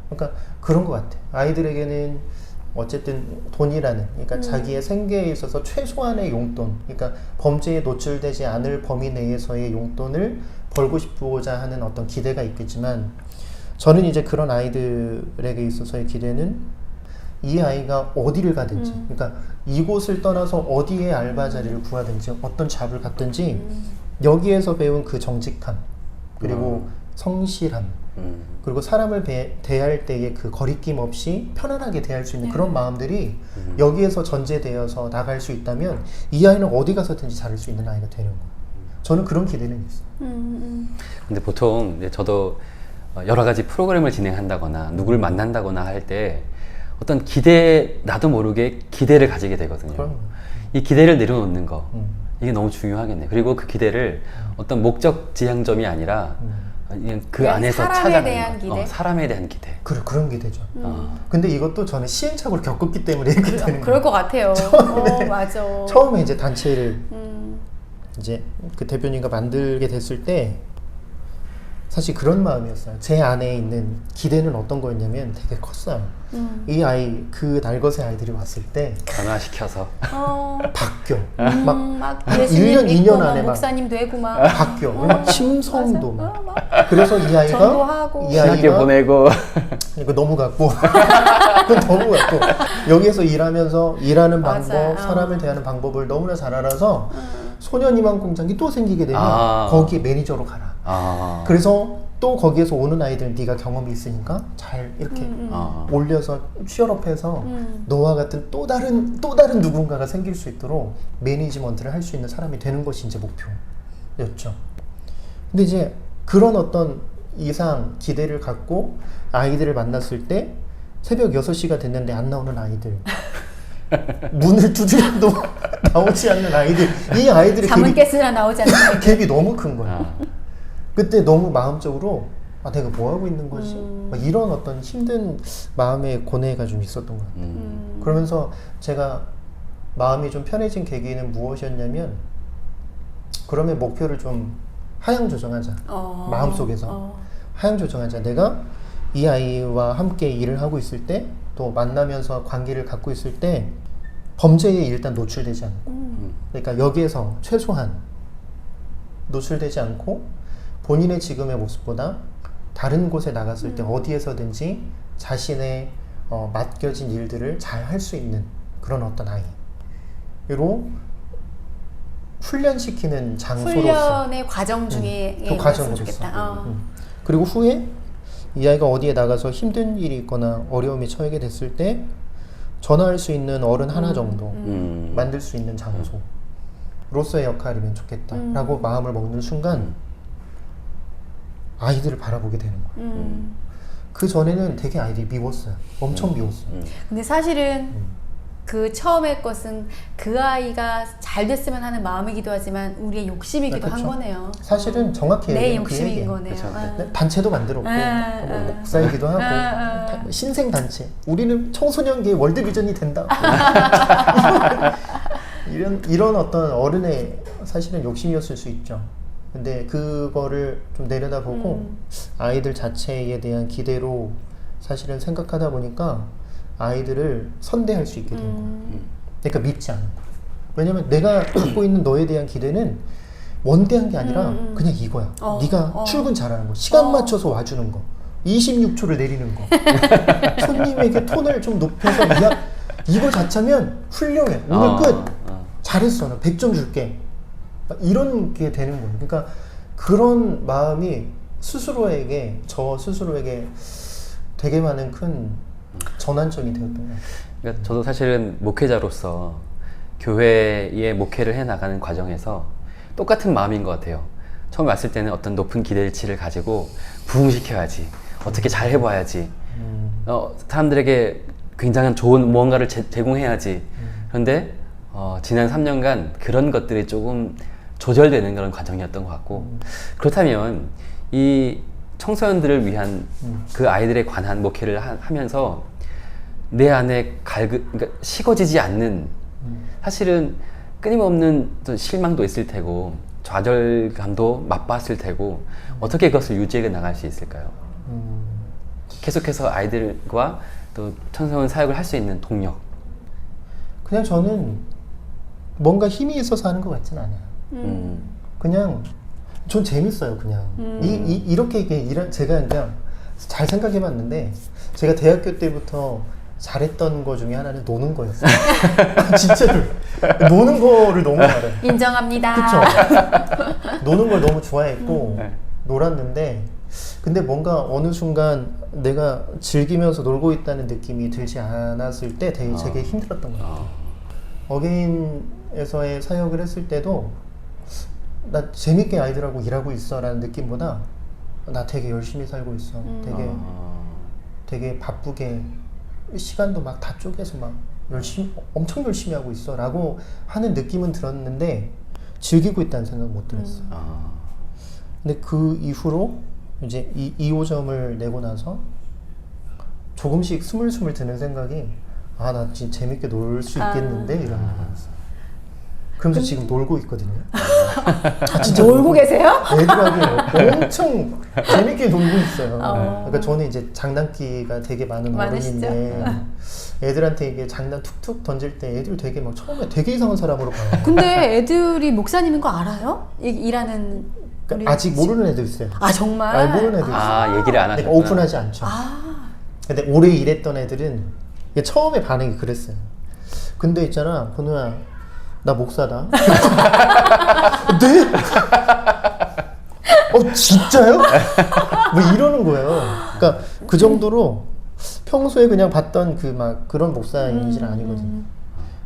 그러니까 그런 것 같아요. 아이들에게는 어쨌든 돈이라는, 그러니까 자기의 생계에 있어서 최소한의 용돈, 그러니까 범죄에 노출되지 않을 범위 내에서의 용돈을 벌고 싶고자 하는 어떤 기대가 있겠지만, 저는 이제 그런 아이들에게 있어서의 기대는 이 아이가 어디를 가든지, 그러니까 이곳을 떠나서 어디에 알바 자리를 구하든지 어떤 잡을 갖든지 여기에서 배운 그 정직함, 그리고 성실함, 그리고 사람을 대할 때의 그 거리낌 없이 편안하게 대할 수 있는 그런 마음들이 여기에서 전제되어서 나갈 수 있다면 이 아이는 어디 가서든지 잘할 수 있는 아이가 되는 거예요. 저는 그런 기대는 있어요. 근데 보통 이제 저도 여러 가지 프로그램을 진행한다거나 누구를 만난다거나 할 때 어떤 나도 모르게 기대를 가지게 되거든요. 그럼요. 이 기대를 내려놓는 거, 이게 너무 중요하겠네. 그리고 그 기대를 어떤 목적 지향점이 아니라 그냥 그 그냥 안에서 사람에 찾아가는 대한 거. 기대? 사람에 대한 기대. 그런 기대죠. 근데 이것도 저는 시행착오를 겪었기 때문에 이렇게 되는 거예요. 그럴 것 같아요. 맞아. 처음에 이제 단체를 이제 그 대표님과 만들게 됐을 때 사실 그런 마음이었어요. 제 안에 있는 기대는 어떤 거였냐면 되게 컸어요. 이 아이, 그 날것의 아이들이 왔을 때 변화시켜서 바뀌어. 막 1년, 2년 안에 막 목사님 되고 막 바뀌어. 침성도 맞아. 막. 그래서 이 아이가 전도하고. 이 신학교 아이가 보내고 이거 너무 같고 그건 너무 같고 여기에서 일하면서 일하는 방법, 맞아요. 사람을 대하는 방법을 너무나 잘 알아서 소년희망 공장이 또 생기게 되면 거기에 매니저로 가라. 그래서 또 거기에서 오는 아이들 네가 경험이 있으니까 잘 이렇게 올려서 취업해서 너와 같은 또 다른 누군가가 생길 수 있도록 매니지먼트를 할 수 있는 사람이 되는 것이 이제 목표였죠. 근데 이제 그런 어떤 이상 기대를 갖고 아이들을 만났을 때 새벽 6시가 됐는데 안 나오는 아이들, 문을 두드려도 나오지 않는 아이들, 이 아이들의 잠은 깼으나 나오지 않는 갭이 너무 큰 거야. 그때 너무 마음적으로 내가 뭐 하고 있는 거지? 막 이런 어떤 힘든 마음의 고뇌가 좀 있었던 것 같아요. 그러면서 제가 마음이 좀 편해진 계기는 무엇이었냐면, 그러면 목표를 좀 하향 조정하자. 마음속에서 하향 조정하자. 내가 이 아이와 함께 일을 하고 있을 때, 또 만나면서 관계를 갖고 있을 때 범죄에 일단 노출되지 않고, 그러니까 여기에서 최소한 노출되지 않고 본인의 지금의 모습보다 다른 곳에 나갔을 때 어디에서든지 자신의 맡겨진 일들을 잘 할 수 있는 그런 어떤 아이로 훈련시키는 장소로서, 훈련의 과정 중에 그 과정으로서. 그리고 후에 이 아이가 어디에 나가서 힘든 일이 있거나 어려움에 처하게 됐을 때 전화할 수 있는 어른 하나 정도 만들 수 있는 장소로서의 역할이면 좋겠다라고 마음을 먹는 순간 아이들을 바라보게 되는 거예요. 그 전에는 되게 아이들이 미웠어요. 엄청 미웠어요. 근데 사실은 그 처음의 것은 그 아이가 잘 됐으면 하는 마음이기도 하지만 우리의 욕심이기도 한 거네요. 사실은 정확히 내 얘기하면 그 욕심인 얘기예요. 거네요. 단체도 만들었고 뭐 목사이기도 하고 신생 단체. 우리는 청소년계의 월드비전이 된다. 이런 어떤 어른의 사실은 욕심이었을 수 있죠. 근데 그거를 좀 내려다보고 아이들 자체에 대한 기대로 사실은 생각하다 보니까 아이들을 선대할 수 있게 된 거예요. 그러니까 믿지 않는 거예요. 왜냐면 내가 갖고 있는 너에 대한 기대는 원대한 게 아니라 그냥 이거야. 네가 출근 잘하는 거, 시간 맞춰서 와주는 거, 26초를 내리는 거, 손님에게 톤을 좀 높여서 이거 자체면 훌륭해. 오늘 끝. 잘했어. 나 100점 줄게. 이런 게 되는 거예요. 그러니까 그런 마음이 저 스스로에게 되게 많은 큰 전환점이 되었던 것 같아요. 그러니까 저도 사실은 목회자로서 교회에 목회를 해나가는 과정에서 똑같은 마음인 것 같아요. 처음 왔을 때는 어떤 높은 기대치를 가지고 부흥시켜야지, 어떻게 잘 해봐야지, 사람들에게 굉장한 좋은 무언가를 제공해야지. 그런데 지난 3년간 그런 것들이 조금 조절되는 그런 과정이었던 것 같고 그렇다면 이 청소년들을 위한 그 아이들에 관한 목회를 하면서 내 안에 그러니까 식어지지 않는 사실은 끊임없는 또 실망도 있을 테고 좌절감도 맛봤을 테고 어떻게 그것을 유지해 나갈 수 있을까요? 계속해서 아이들과 또 청소년 사역을 할 수 있는 동력. 그냥 저는 뭔가 힘이 있어서 하는 것 같진 않아요. 그냥 전 재밌어요. 그냥 이렇게 제가 그냥 잘 생각해봤는데 제가 대학교 때부터 잘했던 거 중에 하나는 노는 거였어요. 진짜로 노는 거를 너무 잘해요. 인정합니다. 그쵸? 노는 걸 너무 좋아했고 네. 놀았는데 근데 뭔가 어느 순간 내가 즐기면서 놀고 있다는 느낌이 들지 않았을 때 되게 힘들었던 것 같아요. 어게인에서의 사역을 했을 때도 나 재밌게 아이들하고 일하고 있어 라는 느낌보다 나 되게 열심히 살고 있어. 되게 바쁘게 시간도 막 다 쪼개서 막 엄청 열심히 하고 있어 라고 하는 느낌은 들었는데 즐기고 있다는 생각 못 들었어요. 근데 그 이후로 이제 2호점을 내고 나서 조금씩 스물스물 드는 생각이 나 진짜 재밌게 놀 수 있겠는데 이런 거였어요. 그러면서 지금 놀고 있거든요. 진짜 놀고 계세요? 애들하고 엄청 재밌게 놀고 있어요. 그러니까 저는 이제 장난기가 되게 많은 많으시죠? 어른인데 애들한테 이게 장난 툭툭 던질 때 애들 되게 막 처음에 되게 이상한 사람으로 봐요. 근데 애들이 목사님인 거 알아요? 일하는 그러니까 아직 모르는 애들 있어요. 아 정말? 모르는 애들 있어요. 얘기를 안 그러니까 하셨구나. 오픈하지 않죠. 근데 오래 일했던 애들은 이게 처음에 반응이 그랬어요. 근데 있잖아, 건우야, 나 목사다. 네? 진짜요? 뭐 이러는 거예요. 그러니까 그 정도로 평소에 그냥 봤던 그런 목사 이미지는 아니거든요.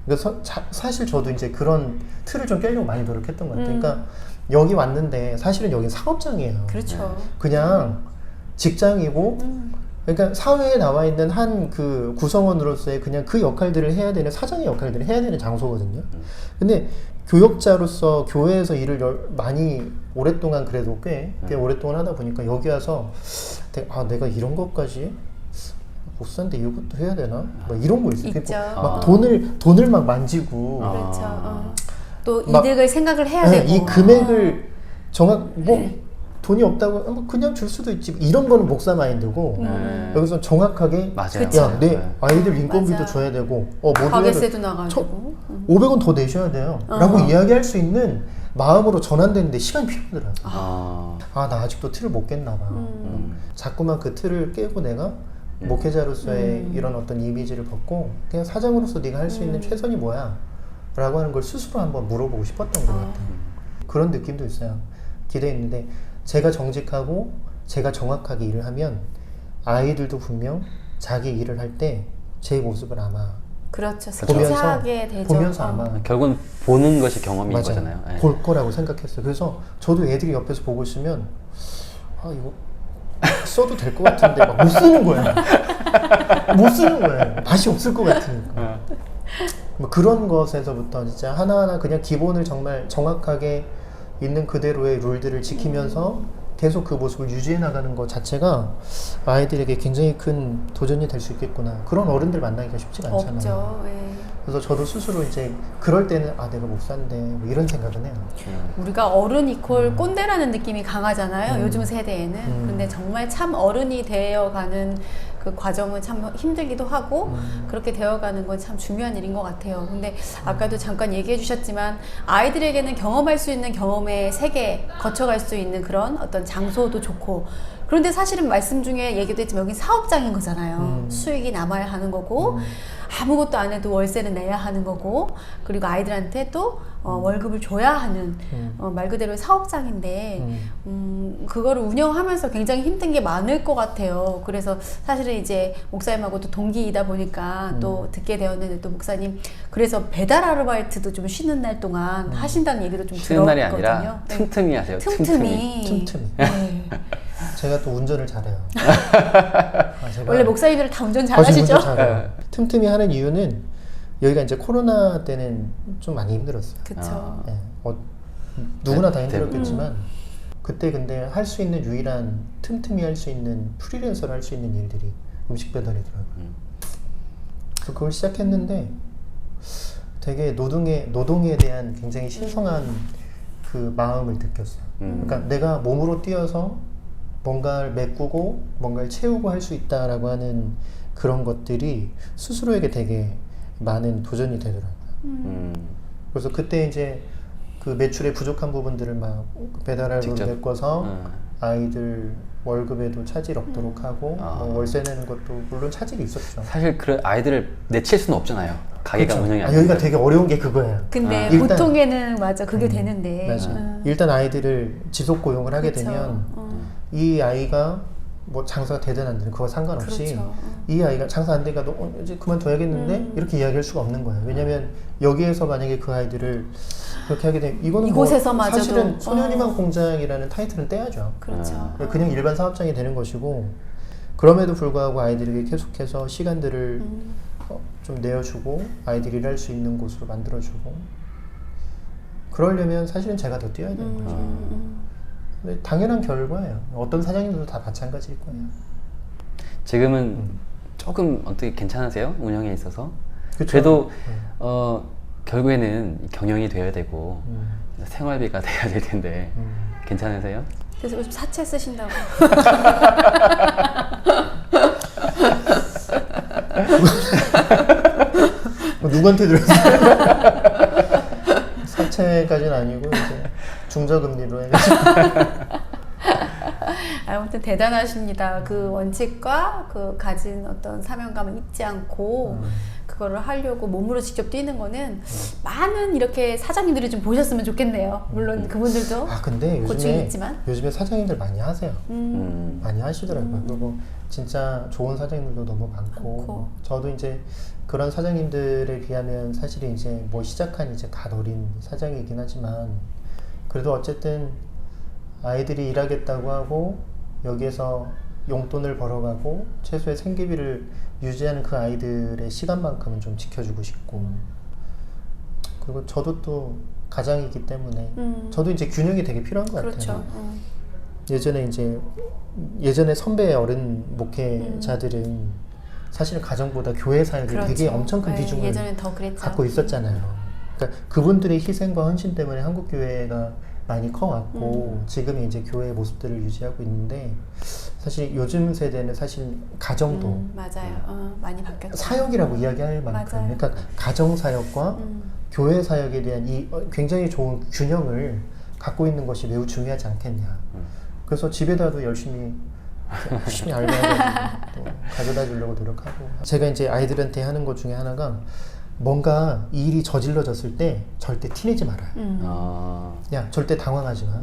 그러니까 사실 저도 이제 그런 틀을 좀 깨려고 많이 노력했던 것 같아요. 그러니까 여기 왔는데 사실은 여긴 사업장이에요. 그렇죠. 그냥 직장이고 그러니까 사회에 나와 있는 한 그 구성원으로서의 그냥 그 역할들을 해야 되는 사장의 역할들을 해야 되는 장소거든요. 근데 교역자로서 교회에서 일을 많이 오랫동안 그래도 꽤 오랫동안 하다 보니까 여기 와서 내가 이런 것까지 목사인데 이것도 해야 되나? 막 이런 거 있어요. 있죠. 막 돈을 막 만지고 그렇죠. 또 막- 이득을 생각을 해야 되고 이 금액을 돈이 없다고 그냥 줄 수도 있지 이런 거는 목사 마인드고 여기서 정확하게 맞아요. 야, 내 네. 아이들 인건비도 맞아. 줘야 되고 뭐도 해야 가게세도 되고 나가지고 500원 더 내셔야 돼요 라고 이야기할 수 있는 마음으로 전환되는데 시간이 필요하더라고요. 나 아직도 틀을 못 깼나 봐. 자꾸만 그 틀을 깨고 내가 목회자로서의 이런 어떤 이미지를 벗고 그냥 사장으로서 네가 할 수 있는 최선이 뭐야? 라고 하는 걸 스스로 한번 물어보고 싶었던 것 같아요. 그런 느낌도 있어요. 기대했는데 제가 정직하고 제가 정확하게 일을 하면 아이들도 분명 자기 일을 할 때 제 모습을 아마 그렇죠. 보면서 스케치하게 되죠. 보면서 아마 결국은 보는 것이 경험인 맞아요. 거잖아요. 네. 볼 거라고 생각했어요. 그래서 저도 애들이 옆에서 보고 있으면 이거 써도 될 것 같은데 막 못 쓰는 거야. 못 쓰는 거야. 맛이 없을 것 같으니까. 뭐 그런 것에서부터 진짜 하나하나 그냥 기본을 정말 정확하게 있는 그대로의 룰들을 지키면서 계속 그 모습을 유지해 나가는 것 자체가 아이들에게 굉장히 큰 도전이 될 수 있겠구나. 그런 어른들 만나기가 쉽지가 않잖아요. 없죠. 예. 그래서 저도 스스로 이제 그럴 때는 내가 목사인데 뭐 이런 생각은 해요. 우리가 어른 이퀄 꼰대라는 느낌이 강하잖아요. 요즘 세대에는. 근데 정말 참 어른이 되어가는 그 과정은 참 힘들기도 하고 그렇게 되어가는 건 참 중요한 일인 것 같아요. 근데 아까도 잠깐 얘기해 주셨지만 아이들에게는 경험할 수 있는 경험의 세계 거쳐갈 수 있는 그런 어떤 장소도 좋고 그런데 사실은 말씀 중에 얘기도 했지만 여긴 사업장인 거잖아요. 수익이 남아야 하는 거고 아무것도 안 해도 월세는 내야 하는 거고 그리고 아이들한테 또 월급을 줘야 하는 말 그대로 사업장인데 그거를 운영하면서 굉장히 힘든 게 많을 것 같아요. 그래서 사실은 이제 목사님하고도 동기이다 보니까 또 듣게 되었는데 또 목사님 그래서 배달 아르바이트도 좀 쉬는 날 동안 하신다는 얘기도 좀 쉬는 날이 들었거든요. 아니라 네. 틈틈이 하세요. 틈틈이. 틈틈이. 네. 제가 또 운전을 잘해요. 제가 원래 목사님들 다 운전 저 지금 잘하시죠? 운전 잘해요. 틈틈이 하는 이유는 여기가 이제 코로나 때는 좀 많이 힘들었어요. 그쵸. 네. 누구나 다 네. 힘들었겠지만 그때 근데 할 수 있는 유일한 틈틈이 할 수 있는 프리랜서로 할 수 있는 일들이 음식 배달이더라고요. 그래서 그걸 시작했는데 되게 노동에 대한 굉장히 신성한 그 마음을 느꼈어요. 그러니까 내가 몸으로 뛰어서 뭔가를 메꾸고 뭔가를 채우고 할 수 있다라고 하는 그런 것들이 스스로에게 되게 많은 도전이 되더라고요. 그래서 그때 이제 그 매출의 부족한 부분들을 막 배달알로 직접? 메꿔서 아이들 월급에도 차질 없도록 하고 뭐 월세 내는 것도 물론 차질이 있었죠. 사실 그 아이들을 내칠 수는 없잖아요. 가게가 그렇죠. 운영이 안 여기가 되니까. 되게 어려운 게 그거예요. 근데 일단- 보통에는 맞아 그게 되는데. 맞아요. 일단 아이들을 지속 고용을 하게 그쵸. 되면 이 아이가 뭐 장사가 되든 안 되든 그거 상관없이 그렇죠. 이 아이가 장사 안 되니까 너 이제 그만둬야겠는데 이렇게 이야기할 수가 없는 거예요. 왜냐하면 여기에서 만약에 그 아이들을 그렇게 하게 되면 이거는 이곳에서마저도- 사실은 소년희망 공장이라는 타이틀은 떼야죠. 그렇죠. 그냥 일반 사업장이 되는 것이고 그럼에도 불구하고 아이들에게 계속해서 시간들을 좀 내어주고 아이들이 일할 수 있는 곳으로 만들어주고 그러려면 사실은 제가 더 뛰어야 되는 거죠. 근데 당연한 결과예요. 어떤 사장님들도 다 마찬가지일 거예요. 지금은 조금 어떻게 괜찮으세요? 운영에 있어서? 그쵸. 그래도 결국에는 경영이 돼야 되고 생활비가 돼야 될 텐데 괜찮으세요? 그래서 요즘 사채 쓰신다고. 누구한테 들었어요? 사채까지는 아니고 이제 중저금리로 해가지고 아무튼 대단하십니다. 그 원칙과 그 가진 어떤 사명감을 잊지 않고 그거를 하려고 몸으로 직접 뛰는 거는 많은 이렇게 사장님들이 좀 보셨으면 좋겠네요. 물론 그분들도 아 근데 고충이 있지만. 요즘에 사장님들 많이 하세요. 많이 하시더라고요. 그리고 진짜 좋은 사장님들도 너무 많고. 저도 이제 그런 사장님들에 비하면 사실 이제 뭐 시작한 이제 갓 어린 사장이긴 하지만 그래도 어쨌든 아이들이 일하겠다고 하고 여기에서 용돈을 벌어가고 최소의 생계비를 유지하는 그 아이들의 시간만큼은 좀 지켜주고 싶고 그리고 저도 또 가장이기 때문에 저도 이제 균형이 되게 필요한 것 그렇죠. 같아요. 예전에 선배 어른 목회자들은 사실 가정보다 교회 사역이 그렇죠. 되게 엄청 큰 네, 비중을 예전엔 더 그랬죠. 갖고 있었잖아요. 그러니까 그분들의 희생과 헌신 때문에 한국 교회가 많이 커왔고 지금의 이제 교회의 모습들을 유지하고 있는데 사실 요즘 세대는 사실 가정도 맞아요. 많이 바뀌었죠. 사역이라고 이야기할 만큼 맞아요. 그러니까 가정 사역과 교회 사역에 대한 이 굉장히 좋은 균형을 갖고 있는 것이 매우 중요하지 않겠냐. 그래서 집에다도 열심히 알바하고 또 가져다 주려고 노력하고 제가 이제 아이들한테 하는 것 중에 하나가 뭔가 이 일이 저질러졌을 때 절대 티내지 말아요. 야 절대 당황하지 마.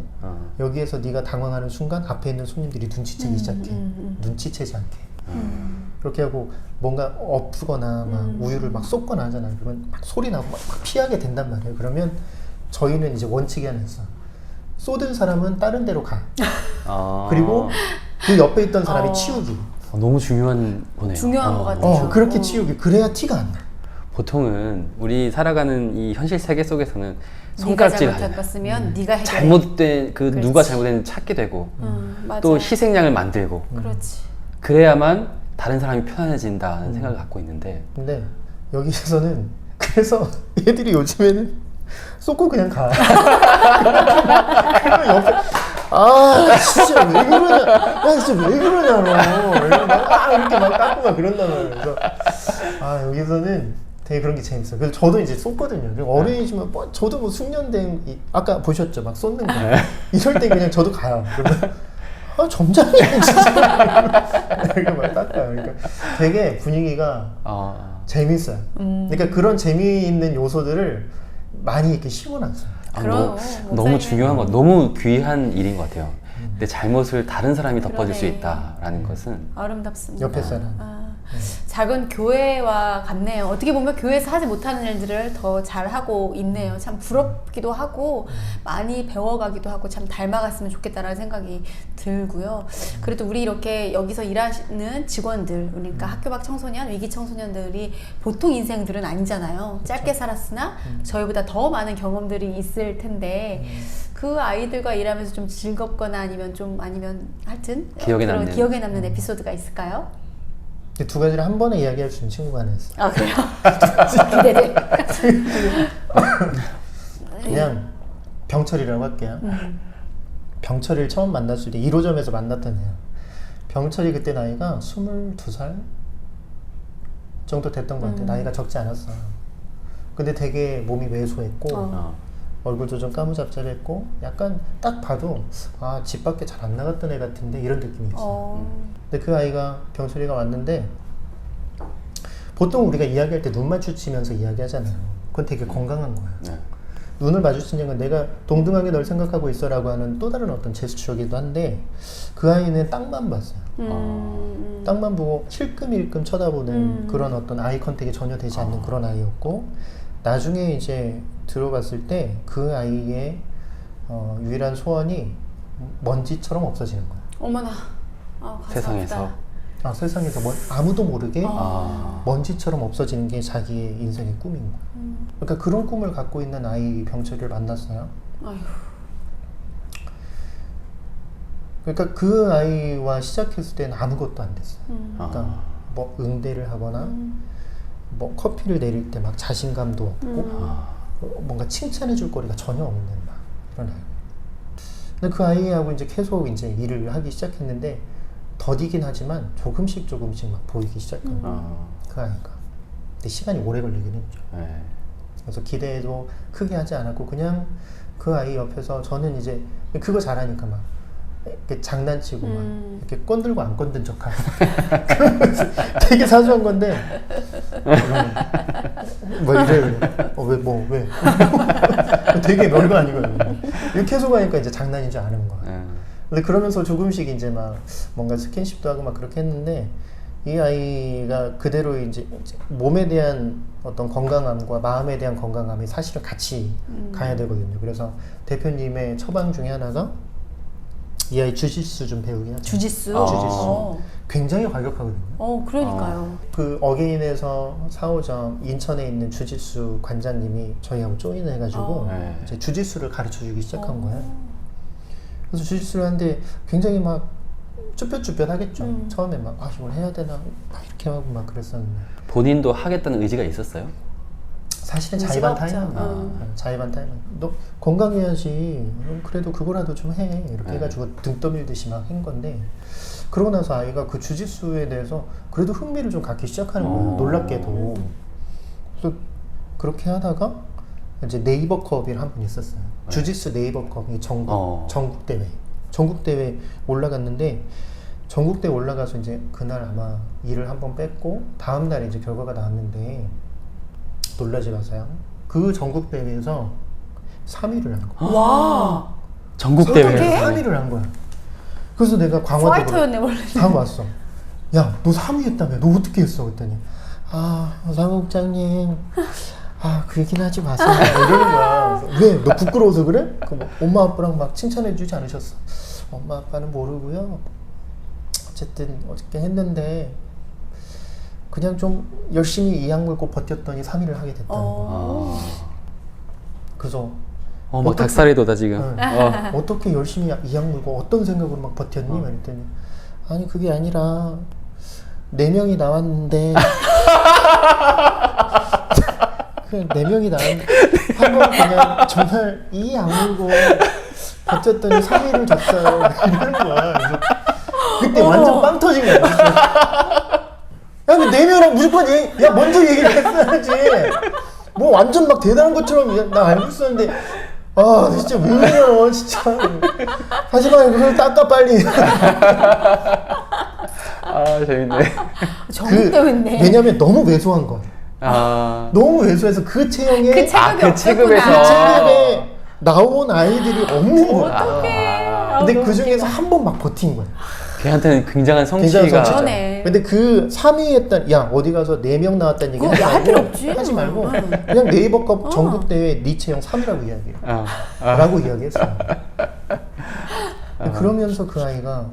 여기에서 네가 당황하는 순간 앞에 있는 손님들이 눈치채기 시작해. 눈치채지 않게. 그렇게 하고 뭔가 엎거나 막 우유를 막 쏟거나 하잖아요. 그러면 막 소리 나고 막 피하게 된단 말이에요. 그러면 저희는 이제 원칙이 하나 있어. 쏟은 사람은 다른 데로 가. 그리고 그 옆에 있던 사람이 치우기. 너무 중요한 거네요. 중요한 것 같아요. 그렇게 치우기. 그래야 티가 안 나. 보통은 우리 살아가는 이 현실 세계 속에서는 네가 손가락질 잘못했으면 네가 해결해. 잘못된 그 그렇지. 누가 잘못했는지 찾게 되고 맞아. 또 희생양을 만들고 그렇지. 그래야만 다른 사람이 편안해진다는 생각을 갖고 있는데 근데 여기에서는 그래서 애들이 요즘에는 쏟고 그냥 가. 그러면 옆에 진짜 왜 그러냐? 야 진짜 왜 그러냐 너? 이렇게 막 깎고 막 그런단 말이에요. 그래서 여기서는 되게 그런 게 재밌어요. 그래서 저도 이제 쏟거든요. 그리고 어린이지만 저도 뭐 숙련된 아까 보셨죠? 막 쏟는 거. 이럴 때 그냥 저도 가요. 그러면 점잖네 진짜. 이렇게 막 닦아요. 그러니까 되게 분위기가 재밌어요. 그러니까 그런 재미있는 요소들을 많이 이렇게 심어놨어요. 너무 중요한 것, 너무 귀한 일인 것 같아요. 내 잘못을 다른 사람이 덮어줄 수 그러네. 있다라는 것은 아름답습니다. 옆에 사람. 작은 교회와 같네요. 어떻게 보면 교회에서 하지 못하는 일들을 더 잘하고 있네요. 참 부럽기도 하고 많이 배워가기도 하고 참 닮아갔으면 좋겠다라는 생각이 들고요. 그래도 우리 이렇게 여기서 일하는 직원들, 그러니까 학교 밖 청소년, 위기 청소년들이 보통 인생들은 아니잖아요. 짧게 살았으나 저희보다 더 많은 경험들이 있을 텐데 그 아이들과 일하면서 좀 즐겁거나 아니면 하여튼 기억에 그런 남는. 기억에 남는 에피소드가 있을까요? 이 두 가지를 한 번에 이야기할 수 있는 친구가 하나 있어요. 아 그래요? 기대돼. 그냥 병철이라고 할게요. 병철이를 처음 만났을 때 1호점에서 만났던 애야. 병철이 그때 나이가 22살 정도 됐던 것 같아. 나이가 적지 않았어. 근데 되게 몸이 왜소했고 어. 얼굴도 좀 까무잡잡했고 약간 딱 봐도 아, 집 밖에 잘 안 나갔던 애 같은데 이런 느낌이 있어. 근데 그 아이가 병철이가 왔는데 보통 우리가 이야기할 때 눈 마주치면서 이야기하잖아요. 그건 되게 건강한 거야. 네. 눈을 마주치는 건 내가 동등하게 널 생각하고 있어라고 하는 또 다른 어떤 제스처이기도 한데 그 아이는 땅만 봤어요. 땅만 보고 힐끔힐끔 쳐다보는 그런 어떤 아이 컨택이 전혀 되지 않는 그런 아이였고 나중에 이제 들어봤을 때 그 아이의 유일한 소원이 먼지처럼 없어지는 거야. 어머나. 아, 가슴 세상에서. 아프다. 아, 세상에서 아무도 모르게 아. 먼지처럼 없어지는 게 자기의 인생의 꿈인 거야. 그러니까 그런 꿈을 갖고 있는 아이 병철이를 만났어요. 아휴. 그러니까 그 아이와 시작했을 때는 아무것도 안 됐어요. 그러니까 아. 뭐 응대를 하거나 뭐 커피를 내릴 때 막 자신감도 없고 뭔가 칭찬해 줄 거리가 전혀 없는 막 그런 아이. 근데 그 아이하고 이제 계속 이제 일을 하기 시작했는데 더디긴 하지만 조금씩 막 보이기 시작한 거예요. 그 아이가. 근데 시간이 오래 걸리긴 했죠. 네. 그래서 기대도 크게 하지 않았고 그냥 그 아이 옆에서 저는 이제 그거 잘하니까 막 이렇게 장난치고 막 이렇게 건들고 안 건든 척하고 되게 사소한 건데 뭐 이래요. 왜 되게 별거 아니거든요. 이렇게 해서 가니까 이제 장난인 줄 아는 거야. 네. 근데 그러면서 조금씩 이제 막 뭔가 스킨십도 하고 막 그렇게 했는데 이 아이가 그대로 이제 몸에 대한 어떤 건강함과 마음에 대한 건강함이 사실은 같이 가야 되거든요. 그래서 대표님의 처방 중에 하나가 이 아이 주짓수 좀 배우게 하자. 주짓수. 주짓수. 굉장히 과격하거든요. 그러니까요. 그 어게인에서 4호점 인천에 있는 주짓수 관장님이 저희하고 조인해가지고 네. 이제 주짓수를 가르쳐주기 시작한 거예요. 그래서 주짓수를 하는데 굉장히 막 쭈뼛쭈뼛 하겠죠. 처음에 막 이걸 해야 되나 막 이렇게 하고 막 그랬었는데 본인도 하겠다는 의지가 있었어요? 사실은 의지가 자의반 없죠. 타임은 자의반 타임은 너 건강해야지 그래도 그거라도 좀 해 이렇게 네. 해가지고 등 떠밀듯이 막 한 건데 그러고 나서 아이가 그 주짓수에 대해서 그래도 흥미를 좀 갖기 시작하는 거예요. 놀랍게도. 그래서 그렇게 하다가 이제 네이버컵이 한 번 있었어요. 주짓수 네이버컵이 전국 대회 올라갔는데 전국 대회 올라가서 이제 그날 아마 일을 한 번 뺐고 다음 날 이제 결과가 나왔는데 놀라지 마세요. 그 전국 대회에서 3위를 한 거야. 와. 전국 대회에서 3위를 한 거야. 그래서 내가 광화대 파이터였네 원래. 다 왔어. 야, 너 3위 했다며? 너 어떻게 했어? 그랬더니 사무국장님 그 얘기는 하지 마세요. 이러는 거야. 그래서 왜? 너 부끄러워서 그래? 뭐 엄마 아빠랑 막 칭찬해 주지 않으셨어? 엄마 아빠는 모르고요. 어쨌든 어저께 했는데 그냥 좀 열심히 이악 물고 버텼더니 3위를 하게 됐다는 거야. 그래서 막 닭살이 돋아 지금. 어떻게 열심히 이악 물고 어떤 생각으로 막 버텼니? 그랬더니 아니 그게 아니라 4명이 나왔는데 그냥 4명이 나왔는데 한 번 그냥 정말 이악 물고 버텼더니 3위를 줬어요. 이러는 거야. 그래서 그때 완전 빵 터진 거야. 야, 근데 4명이랑 무조건 먼저 얘기를 했어야지. 뭐 완전 막 대단한 것처럼 나 알고 있었는데 진짜 왜 그래요, 진짜. 하지만 그걸 닦아 빨리. 재밌네. 전국 대회네. 왜냐면 너무 왜소한 거야. 너무 왜소해서 그 체형에 그 체급이 그 없었구나. 체급에서. 그 체급에 나온 아이들이 없는 거야. 어떡해. 근데 그 중에서 한 번 막 버틴 거야. 걔한테는 굉장한 성취가. 굉장한 성취죠. 그러네. 근데 그 3위 했던 어디 가서 4명 나왔다는 얘기 그거 할 필요 없지. 하지 말고 그냥 네이버컵 전국대회 네 체형 3위라고 이야기해요. 라고 이야기했어요. 그러면서 그 아이가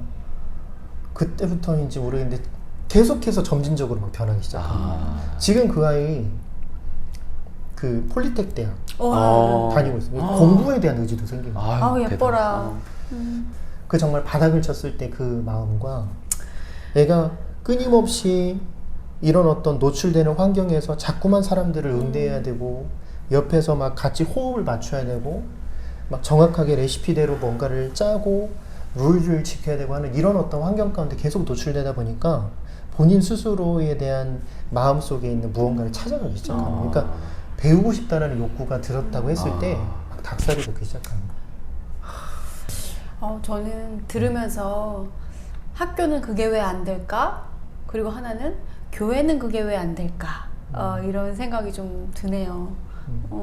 그때부터인지 모르겠는데 계속해서 점진적으로 막 변하기 시작합니다. 지금 그 아이 그 폴리텍 대학 와. 다니고 있어요. 공부에 대한 의지도 생기고. 아우 예뻐라. 그 정말 바닥을 쳤을 때 그 마음과 애가 끊임없이 이런 어떤 노출되는 환경에서 자꾸만 사람들을 응대해야 되고 옆에서 막 같이 호흡을 맞춰야 되고 막 정확하게 레시피대로 뭔가를 짜고 룰을 지켜야 되고 하는 이런 어떤 환경 가운데 계속 노출되다 보니까 본인 스스로에 대한 마음속에 있는 무언가를 찾아가기 시작하는 거예요. 그러니까 배우고 싶다는 욕구가 들었다고 했을 때 막 닭살이 돋기 시작하는 거예요. 저는 들으면서 학교는 그게 왜 안 될까? 그리고 하나는 교회는 그게 왜 안 될까? 이런 생각이 좀 드네요.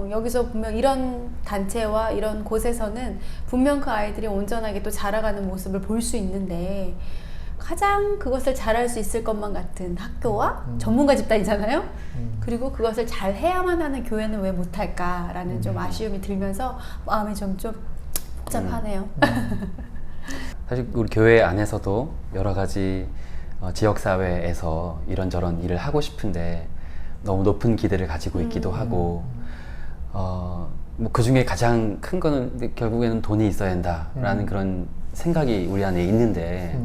여기서 보면 이런 단체와 이런 곳에서는 분명 그 아이들이 온전하게 또 자라가는 모습을 볼 수 있는데 가장 그것을 잘할 수 있을 것만 같은 학교와 전문가 집단이잖아요. 그리고 그것을 잘 해야만 하는 교회는 왜 못할까라는 좀 아쉬움이 들면서 마음이 좀 복잡하네요. 사실 우리 교회 안에서도 여러 가지 지역사회에서 이런저런 일을 하고 싶은데 너무 높은 기대를 가지고 있기도 하고 뭐 그 중에 가장 큰 거는 결국에는 돈이 있어야 한다라는 그런 생각이 우리 안에 있는데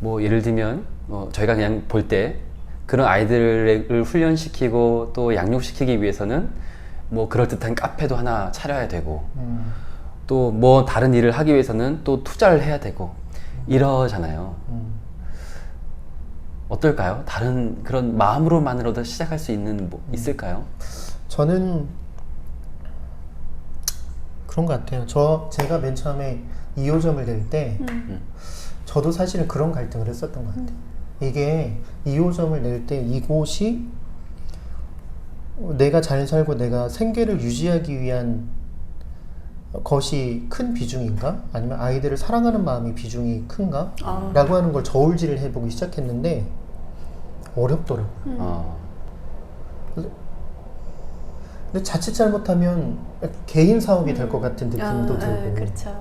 뭐 예를 들면 저희가 그냥 볼 때 그런 아이들을 훈련시키고 또 양육시키기 위해서는 뭐 그럴듯한 카페도 하나 차려야 되고 또 뭐 다른 일을 하기 위해서는 또 투자를 해야 되고 이러잖아요. 어떨까요? 다른 그런 마음으로만으로도 시작할 수 있는 뭐 있을까요? 저는 그런 것 같아요. 제가 맨 처음에 2호점을 낼 때 저도 사실은 그런 갈등을 했었던 것 같아요. 이게 2호점을 낼 때 이곳이 내가 잘 살고 내가 생계를 유지하기 위한 것이 큰 비중인가? 아니면 아이들을 사랑하는 마음이 비중이 큰가? 라고 하는 걸 저울질을 해보기 시작했는데 어렵더라고요. 근데 자칫 잘못하면 개인 사업이 될 것 같은 느낌도 들고 그렇죠.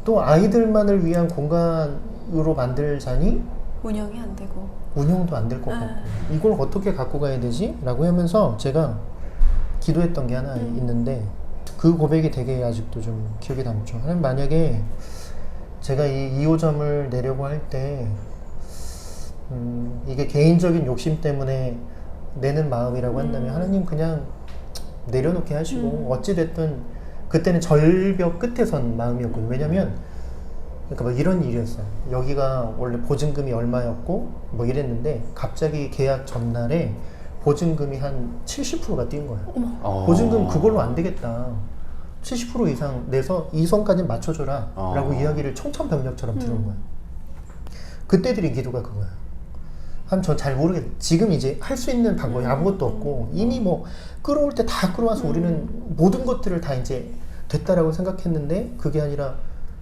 또 아이들만을 위한 공간으로 만들자니 운영이 안 되고. 운영도 안 될 것 같고 이걸 어떻게 갖고 가야 되지? 라고 하면서 제가 기도했던 게 하나 있는데 그 고백이 되게 아직도 좀 기억에 남죠. 하나님, 만약에 제가 이 2호점을 내려고 할 때 이게 개인적인 욕심 때문에 내는 마음이라고 한다면 하나님 그냥 내려놓게 하시고 어찌됐든 그때는 절벽 끝에 선 마음이었거든요. 왜냐면 그러니까 뭐 이런 일이었어요. 여기가 원래 보증금이 얼마였고 뭐 이랬는데 갑자기 계약 전날에 보증금이 한 70%가 뛴 거예요. 보증금 그걸로 안 되겠다. 70% 이상 내서 이 선까지는 맞춰줘라 라고 이야기를 청천벽력처럼 들은 거예요. 그때 드린 기도가 그거예요. 전 잘 모르겠어요. 지금 이제 할 수 있는 방법이 아무것도 없고 이미 뭐 끌어올 때 다 끌어와서 우리는 모든 것들을 다 이제 됐다라고 생각했는데 그게 아니라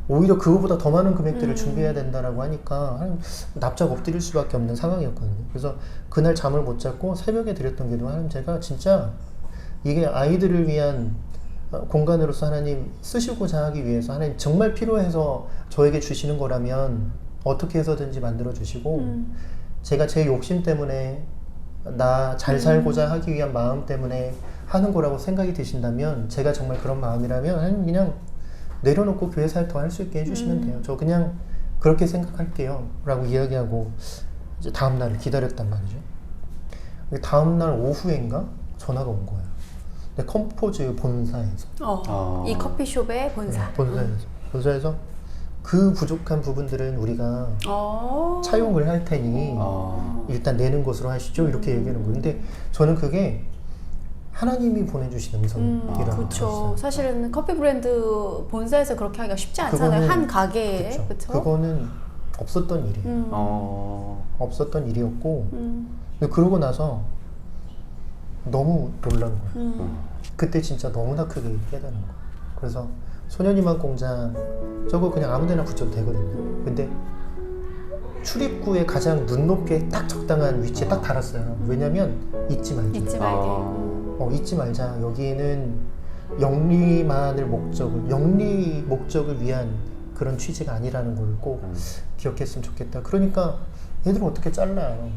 오히려 그거보다 더 많은 금액들을 준비해야 된다라고 하니까 납작 엎드릴 수밖에 없는 상황이었거든요. 그래서 그날 잠을 못 잤고 새벽에 드렸던 기도, 하나님 제가 진짜 이게 아이들을 위한 공간으로서 하나님 쓰시고자 하기 위해서 하나님 정말 필요해서 저에게 주시는 거라면 어떻게 해서든지 만들어 주시고 제가 제 욕심 때문에 나 잘 살고자 하기 위한 마음 때문에 하는 거라고 생각이 드신다면 제가 정말 그런 마음이라면 하나님 그냥 내려놓고 교회 사역 더 할 수 있게 해주시면 돼요. 저 그냥 그렇게 생각할게요 라고 이야기하고 이제 다음날을 기다렸단 말이죠. 다음날 오후인가 전화가 온 거예요. 근데 컴포즈 본사에서 이 커피숍의 본사. 본사에서 그 부족한 부분들은 우리가 차용을 할 테니 일단 내는 것으로 하시죠 이렇게 얘기하는 거예요. 근데 저는 그게 하나님이 보내주신 음성이라는 그렇죠. 거였어요. 사실은 커피 브랜드 본사에서 그렇게 하기가 쉽지 않잖아요. 한 가게에. 그쵸. 그렇죠? 그거는 없었던 일이에요. 없었던 일이었고 근데 그러고 나서 너무 놀란 거예요. 그때 진짜 너무나 크게 깨달은 거예요. 그래서 소년이만 공장 저거 그냥 아무데나 붙여도 되거든요. 근데 출입구에 가장 눈높게 딱 적당한 위치에 딱 달았어요. 왜냐면 잊지 말자. 잊지 말게. 잊지 말자. 여기는 영리 목적을 위한 그런 취지가 아니라는 걸 꼭 기억했으면 좋겠다. 그러니까 얘들은 어떻게 잘라요.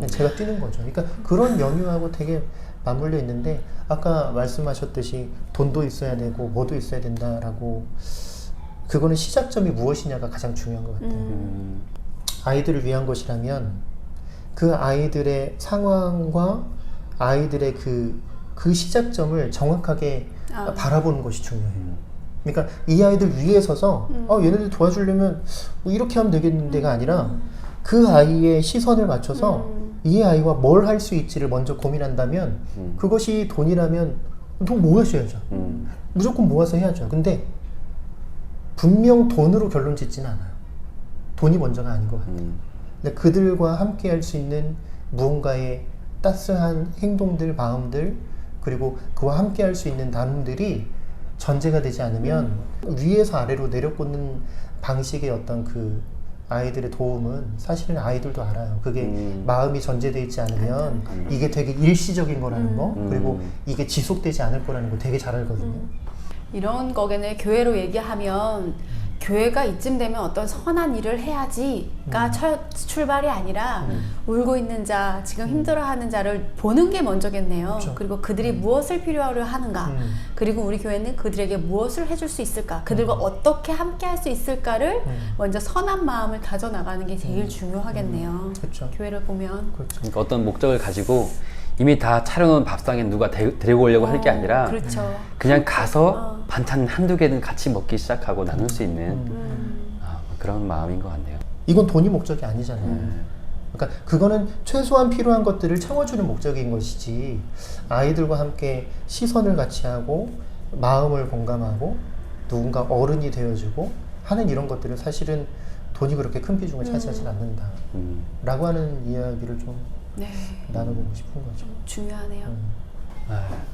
제가 뛰는 거죠. 그러니까 그런 연유하고 되게 맞물려 있는데 아까 말씀하셨듯이 돈도 있어야 되고 뭐도 있어야 된다라고 그거는 시작점이 무엇이냐가 가장 중요한 것 같아요. 아이들을 위한 것이라면 그 아이들의 상황과 아이들의 그 시작점을 정확하게 바라보는 것이 중요해요. 그러니까 이 아이들 위에 서서 얘네들 도와주려면 뭐 이렇게 하면 되겠는데가 아니라 그 아이의 시선을 맞춰서 이 아이와 뭘 할 수 있지를 먼저 고민한다면 그것이 돈이라면 돈 모아셔야죠. 무조건 모아서 해야죠. 근데 분명 돈으로 결론 짓지는 않아요. 돈이 먼저가 아닌 것 같아요. 근데 그들과 함께 할 수 있는 무언가의 따스한 행동들, 마음들, 그리고 그와 함께 할 수 있는 나눔들이 전제가 되지 않으면 위에서 아래로 내려꽂는 방식의 어떤 그 아이들의 도움은 사실은 아이들도 알아요. 그게 마음이 전제되어 있지 않으면 이게 되게 일시적인 거라는 거, 그리고 이게 지속되지 않을 거라는 거 되게 잘 알거든요. 이런 거에는 교회로 얘기하면 교회가 이쯤 되면 어떤 선한 일을 해야지가 첫 출발이 아니라 울고 있는 자, 지금 힘들어하는 자를 보는 게 먼저겠네요. 그렇죠. 그리고 그들이 무엇을 필요로 하는가, 그리고 우리 교회는 그들에게 무엇을 해줄 수 있을까, 그들과 어떻게 함께 할 수 있을까를 먼저 선한 마음을 다져나가는 게 제일 중요하겠네요. 그렇죠. 교회를 보면. 그렇죠. 그러니까 어떤 목적을 가지고 이미 다 차려놓은 밥상에 누가 데리고 오려고 할 게 아니라 그렇죠. 그냥 가서 반찬 한두 개는 같이 먹기 시작하고 나눌 수 있는 그런 마음인 것 같네요. 이건 돈이 목적이 아니잖아요. 그러니까 그거는 최소한 필요한 것들을 채워주는 목적인 것이지 아이들과 함께 시선을 같이 하고 마음을 공감하고 누군가 어른이 되어주고 하는 이런 것들은 사실은 돈이 그렇게 큰 비중을 차지하지 않는다 라고 하는 이야기를 좀 네. 나눠보고 싶은 거죠. 중요하네요.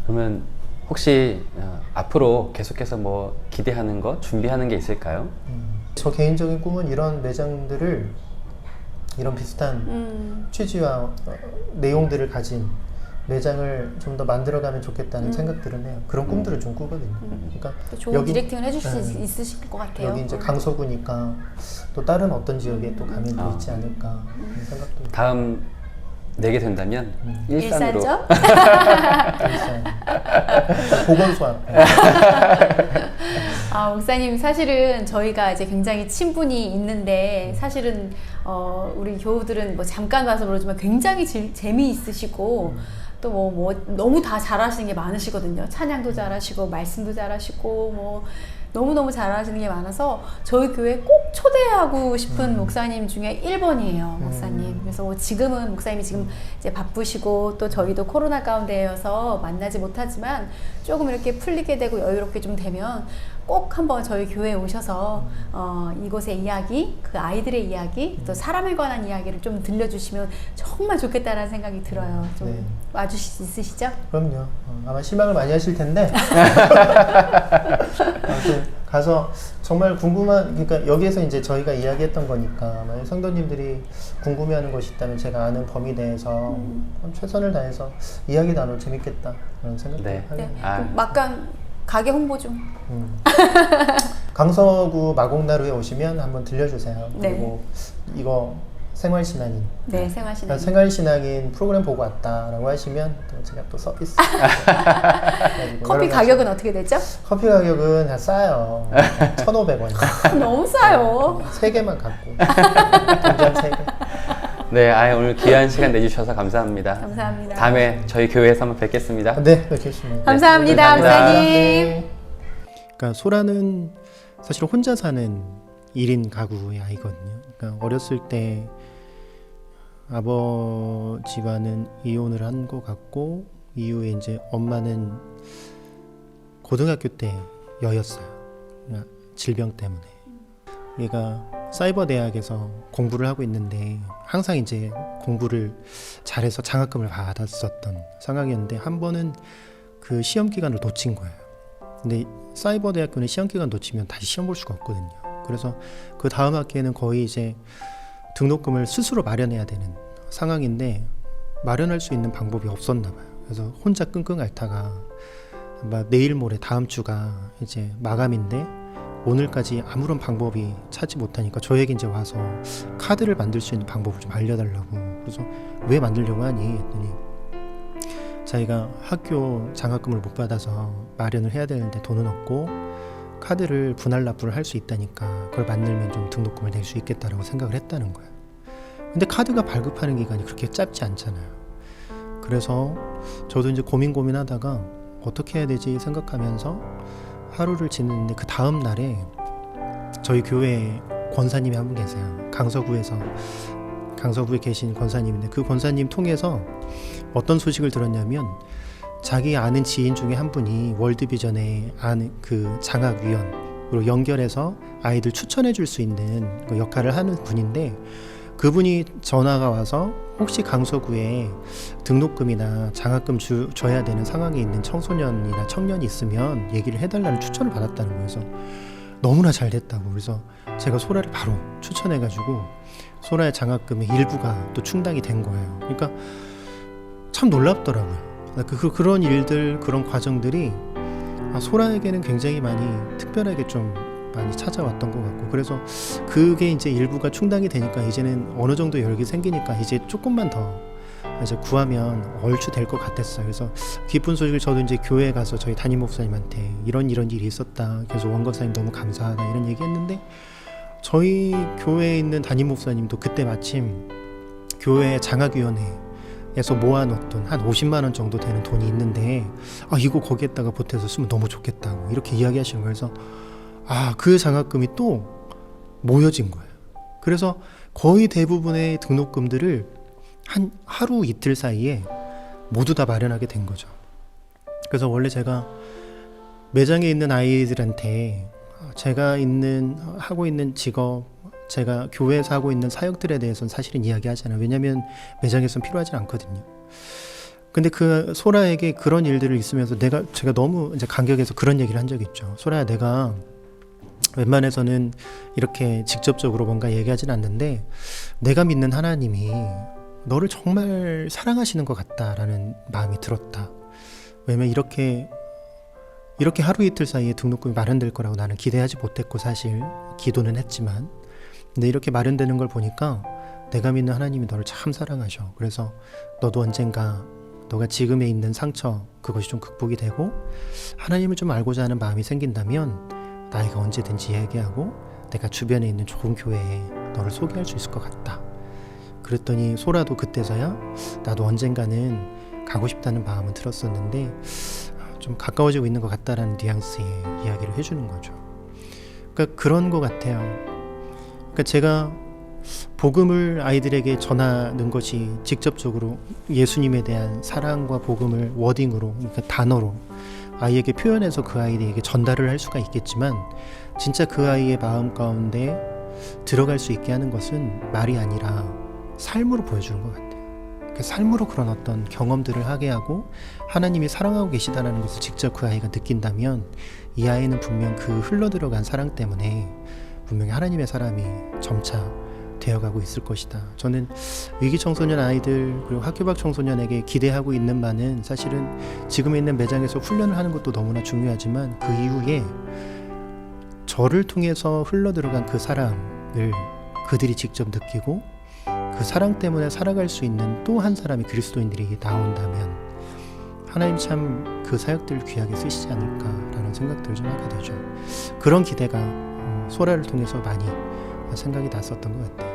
그러면 혹시 앞으로 계속해서 뭐 기대하는 것, 준비하는 게 있을까요? 저 개인적인 꿈은 이런 매장들을 이런 비슷한 취지와 내용들을 가진 매장을 좀 더 만들어가면 좋겠다는 생각들은 해요. 그런 꿈들을 좀 꾸거든요. 그러니까 또 좋은 디렉팅을 해줄 수 있으실 것 같아요. 여기 이제 강서구니까 또 다른 어떤 지역에 또 가면 또 있지 않을까 그런 생각도 다음 내게 된다면 일산으로. 일산죠? 일산 보건소 앞에. 목사님 사실은 저희가 이제 굉장히 친분이 있는데 사실은 우리 교우들은 뭐 잠깐 봐서 모르지만 굉장히 재미있으시고 또 뭐 너무 다 잘하시는 게 많으시거든요. 찬양도 잘하시고 말씀도 잘하시고 뭐 너무너무 잘하시는 게 많아서 저희 교회 꼭 초대하고 싶은 목사님 중에 1번이에요, 목사님. 그래서 뭐 지금은 목사님이 지금 이제 바쁘시고 또 저희도 코로나 가운데여서 만나지 못하지만 조금 이렇게 풀리게 되고 여유롭게 좀 되면 꼭 한번 저희 교회에 오셔서 이곳의 이야기, 그 아이들의 이야기, 또 사람에 관한 이야기를 좀 들려주시면 정말 좋겠다라는 생각이 들어요. 좀 네. 와주실 수 있으시죠? 그럼요. 아마 실망을 많이 하실 텐데 아무튼 가서 정말 궁금한, 그러니까 여기에서 이제 저희가 이야기했던 거니까 만약 성도님들이 궁금해하는 것이 있다면 제가 아는 범위 내에서 최선을 다해서 이야기 나눠 재밌겠다 그런 생각도 네. 하게 네. 됩니다. 막간 가게 홍보 좀. 강서구 마곡나루에 오시면 한번 들려주세요. 네. 그리고 이거 생활신앙인. 네, 생활신앙. 그러니까 생활신앙인 프로그램 보고 왔다라고 하시면 또 제가 또 서비스. 커피 가격은 어떻게 되죠? 커피 가격은 다 싸요. 1,500원. 너무 싸요. 3개만 갖고. 동전 3개. 네, 오늘 귀한 시간 내주셔서 감사합니다. 감사합니다. 다음에 저희 교회에서 한번 뵙겠습니다. 네, 뵙겠습니다. 감사합니다, 네, 목사님. 네. 그러니까 소라는 사실 혼자 사는 1인 가구의 아이거든요. 그러니까 어렸을 때 아버지와는 이혼을 한 것 같고 이후에 이제 엄마는 고등학교 때 여였어요. 질병 때문에. 얘가 사이버 대학에서 공부를 하고 있는데 항상 이제 공부를 잘해서 장학금을 받았었던 상황이었는데 한 번은 그 시험 기간을 놓친 거예요. 근데 사이버 대학교는 시험 기간 놓치면 다시 시험 볼 수가 없거든요. 그래서 그 다음 학기에는 거의 이제 등록금을 스스로 마련해야 되는 상황인데 마련할 수 있는 방법이 없었나 봐요. 그래서 혼자 끙끙 앓다가 내일 모레 다음 주가 이제 마감인데 오늘까지 아무런 방법이 찾지 못하니까 저에게 이제 와서 카드를 만들 수 있는 방법을 좀 알려달라고. 그래서 왜 만들려고 하니 했더니 자기가 학교 장학금을 못 받아서 마련을 해야 되는데 돈은 없고 카드를 분할 납부를 할 수 있다니까 그걸 만들면 좀 등록금을 낼 수 있겠다라고 생각을 했다는 거예요. 근데 카드가 발급하는 기간이 그렇게 짧지 않잖아요. 그래서 저도 이제 고민하다가 어떻게 해야 되지 생각하면서 하루를 지냈는데 그 다음 날에 저희 교회에 권사님이 한 분 계세요. 강서구에 계신 권사님인데 그 권사님 통해서 어떤 소식을 들었냐면 자기 아는 지인 중에 한 분이 월드비전에 아는 그 장학위원으로 연결해서 아이들 추천해 줄 수 있는 그 역할을 하는 분인데 그분이 전화가 와서 혹시 강서구에 등록금이나 장학금 줘야 되는 상황에 있는 청소년이나 청년이 있으면 얘기를 해달라는 추천을 받았다는 거예요. 그래서 너무나 잘 됐다고. 그래서 제가 소라를 바로 추천해가지고 소라의 장학금의 일부가 또 충당이 된 거예요. 그러니까 참 놀랍더라고요. 그런 일들, 그런 과정들이 소라에게는 굉장히 많이 특별하게 좀 많이 찾아왔던 것 같고, 그래서 그게 이제 일부가 충당이 되니까 이제는 어느 정도 여력이 생기니까 이제 조금만 더 이제 구하면 얼추 될 것 같았어요. 그래서 기쁜 소식을 저도 이제 교회에 가서 저희 담임 목사님한테 이런 일이 있었다. 그래서 원검사님 너무 감사하다 이런 얘기했는데 저희 교회에 있는 담임 목사님도 그때 마침 교회 장학위원회에서 모아놓던 한 50만 원 정도 되는 돈이 있는데 이거 거기에다가 보태서 쓰면 너무 좋겠다고 이렇게 이야기하시는 거예요. 그래서 그 장학금이 또 모여진 거예요. 그래서 거의 대부분의 등록금들을 한 하루 이틀 사이에 모두 다 마련하게 된 거죠. 그래서 원래 제가 매장에 있는 아이들한테 제가 하고 있는 직업, 제가 교회에서 하고 있는 사역들에 대해서는 사실은 이야기하지 않아요. 왜냐하면 매장에서는 필요하지 않거든요. 근데 그 소라에게 그런 일들을 있으면서 제가 너무 이제 감격해서 그런 얘기를 한 적이 있죠. 소라야, 내가 웬만해서는 이렇게 직접적으로 뭔가 얘기하진 않는데 내가 믿는 하나님이 너를 정말 사랑하시는 것 같다라는 마음이 들었다. 왜냐면 이렇게 하루 이틀 사이에 등록금이 마련될 거라고 나는 기대하지 못했고 사실 기도는 했지만 근데 이렇게 마련되는 걸 보니까 내가 믿는 하나님이 너를 참 사랑하셔. 그래서 너도 언젠가 너가 지금에 있는 상처 그것이 좀 극복이 되고 하나님을 좀 알고자 하는 마음이 생긴다면 나이가 언제든지 얘기하고 내가 주변에 있는 좋은 교회에 너를 소개할 수 있을 것 같다. 그랬더니 소라도 그때서야 나도 언젠가는 가고 싶다는 마음은 들었었는데 좀 가까워지고 있는 것 같다라는 뉘앙스의 이야기를 해주는 거죠. 그러니까 그런 것 같아요. 그러니까 제가 복음을 아이들에게 전하는 것이 직접적으로 예수님에 대한 사랑과 복음을 워딩으로, 그러니까 단어로 아이에게 표현해서 그 아이에게 전달을 할 수가 있겠지만 진짜 그 아이의 마음 가운데 들어갈 수 있게 하는 것은 말이 아니라 삶으로 보여주는 것 같아요. 그러니까 삶으로 그런 어떤 경험들을 하게 하고 하나님이 사랑하고 계시다는 것을 직접 그 아이가 느낀다면 이 아이는 분명 그 흘러들어간 사랑 때문에 분명히 하나님의 사람이 점차 되어가고 있을 것이다. 저는 위기 청소년 아이들 그리고 학교 밖 청소년에게 기대하고 있는 바는 사실은 지금 있는 매장에서 훈련을 하는 것도 너무나 중요하지만 그 이후에 저를 통해서 흘러들어간 그 사랑을 그들이 직접 느끼고 그 사랑 때문에 살아갈 수 있는 또 한 사람이 그리스도인들이 나온다면 하나님 참 그 사역들을 귀하게 쓰시지 않을까라는 생각들을 좀 하게 되죠. 그런 기대가 소라를 통해서 많이 생각이 났었던 것 같아요.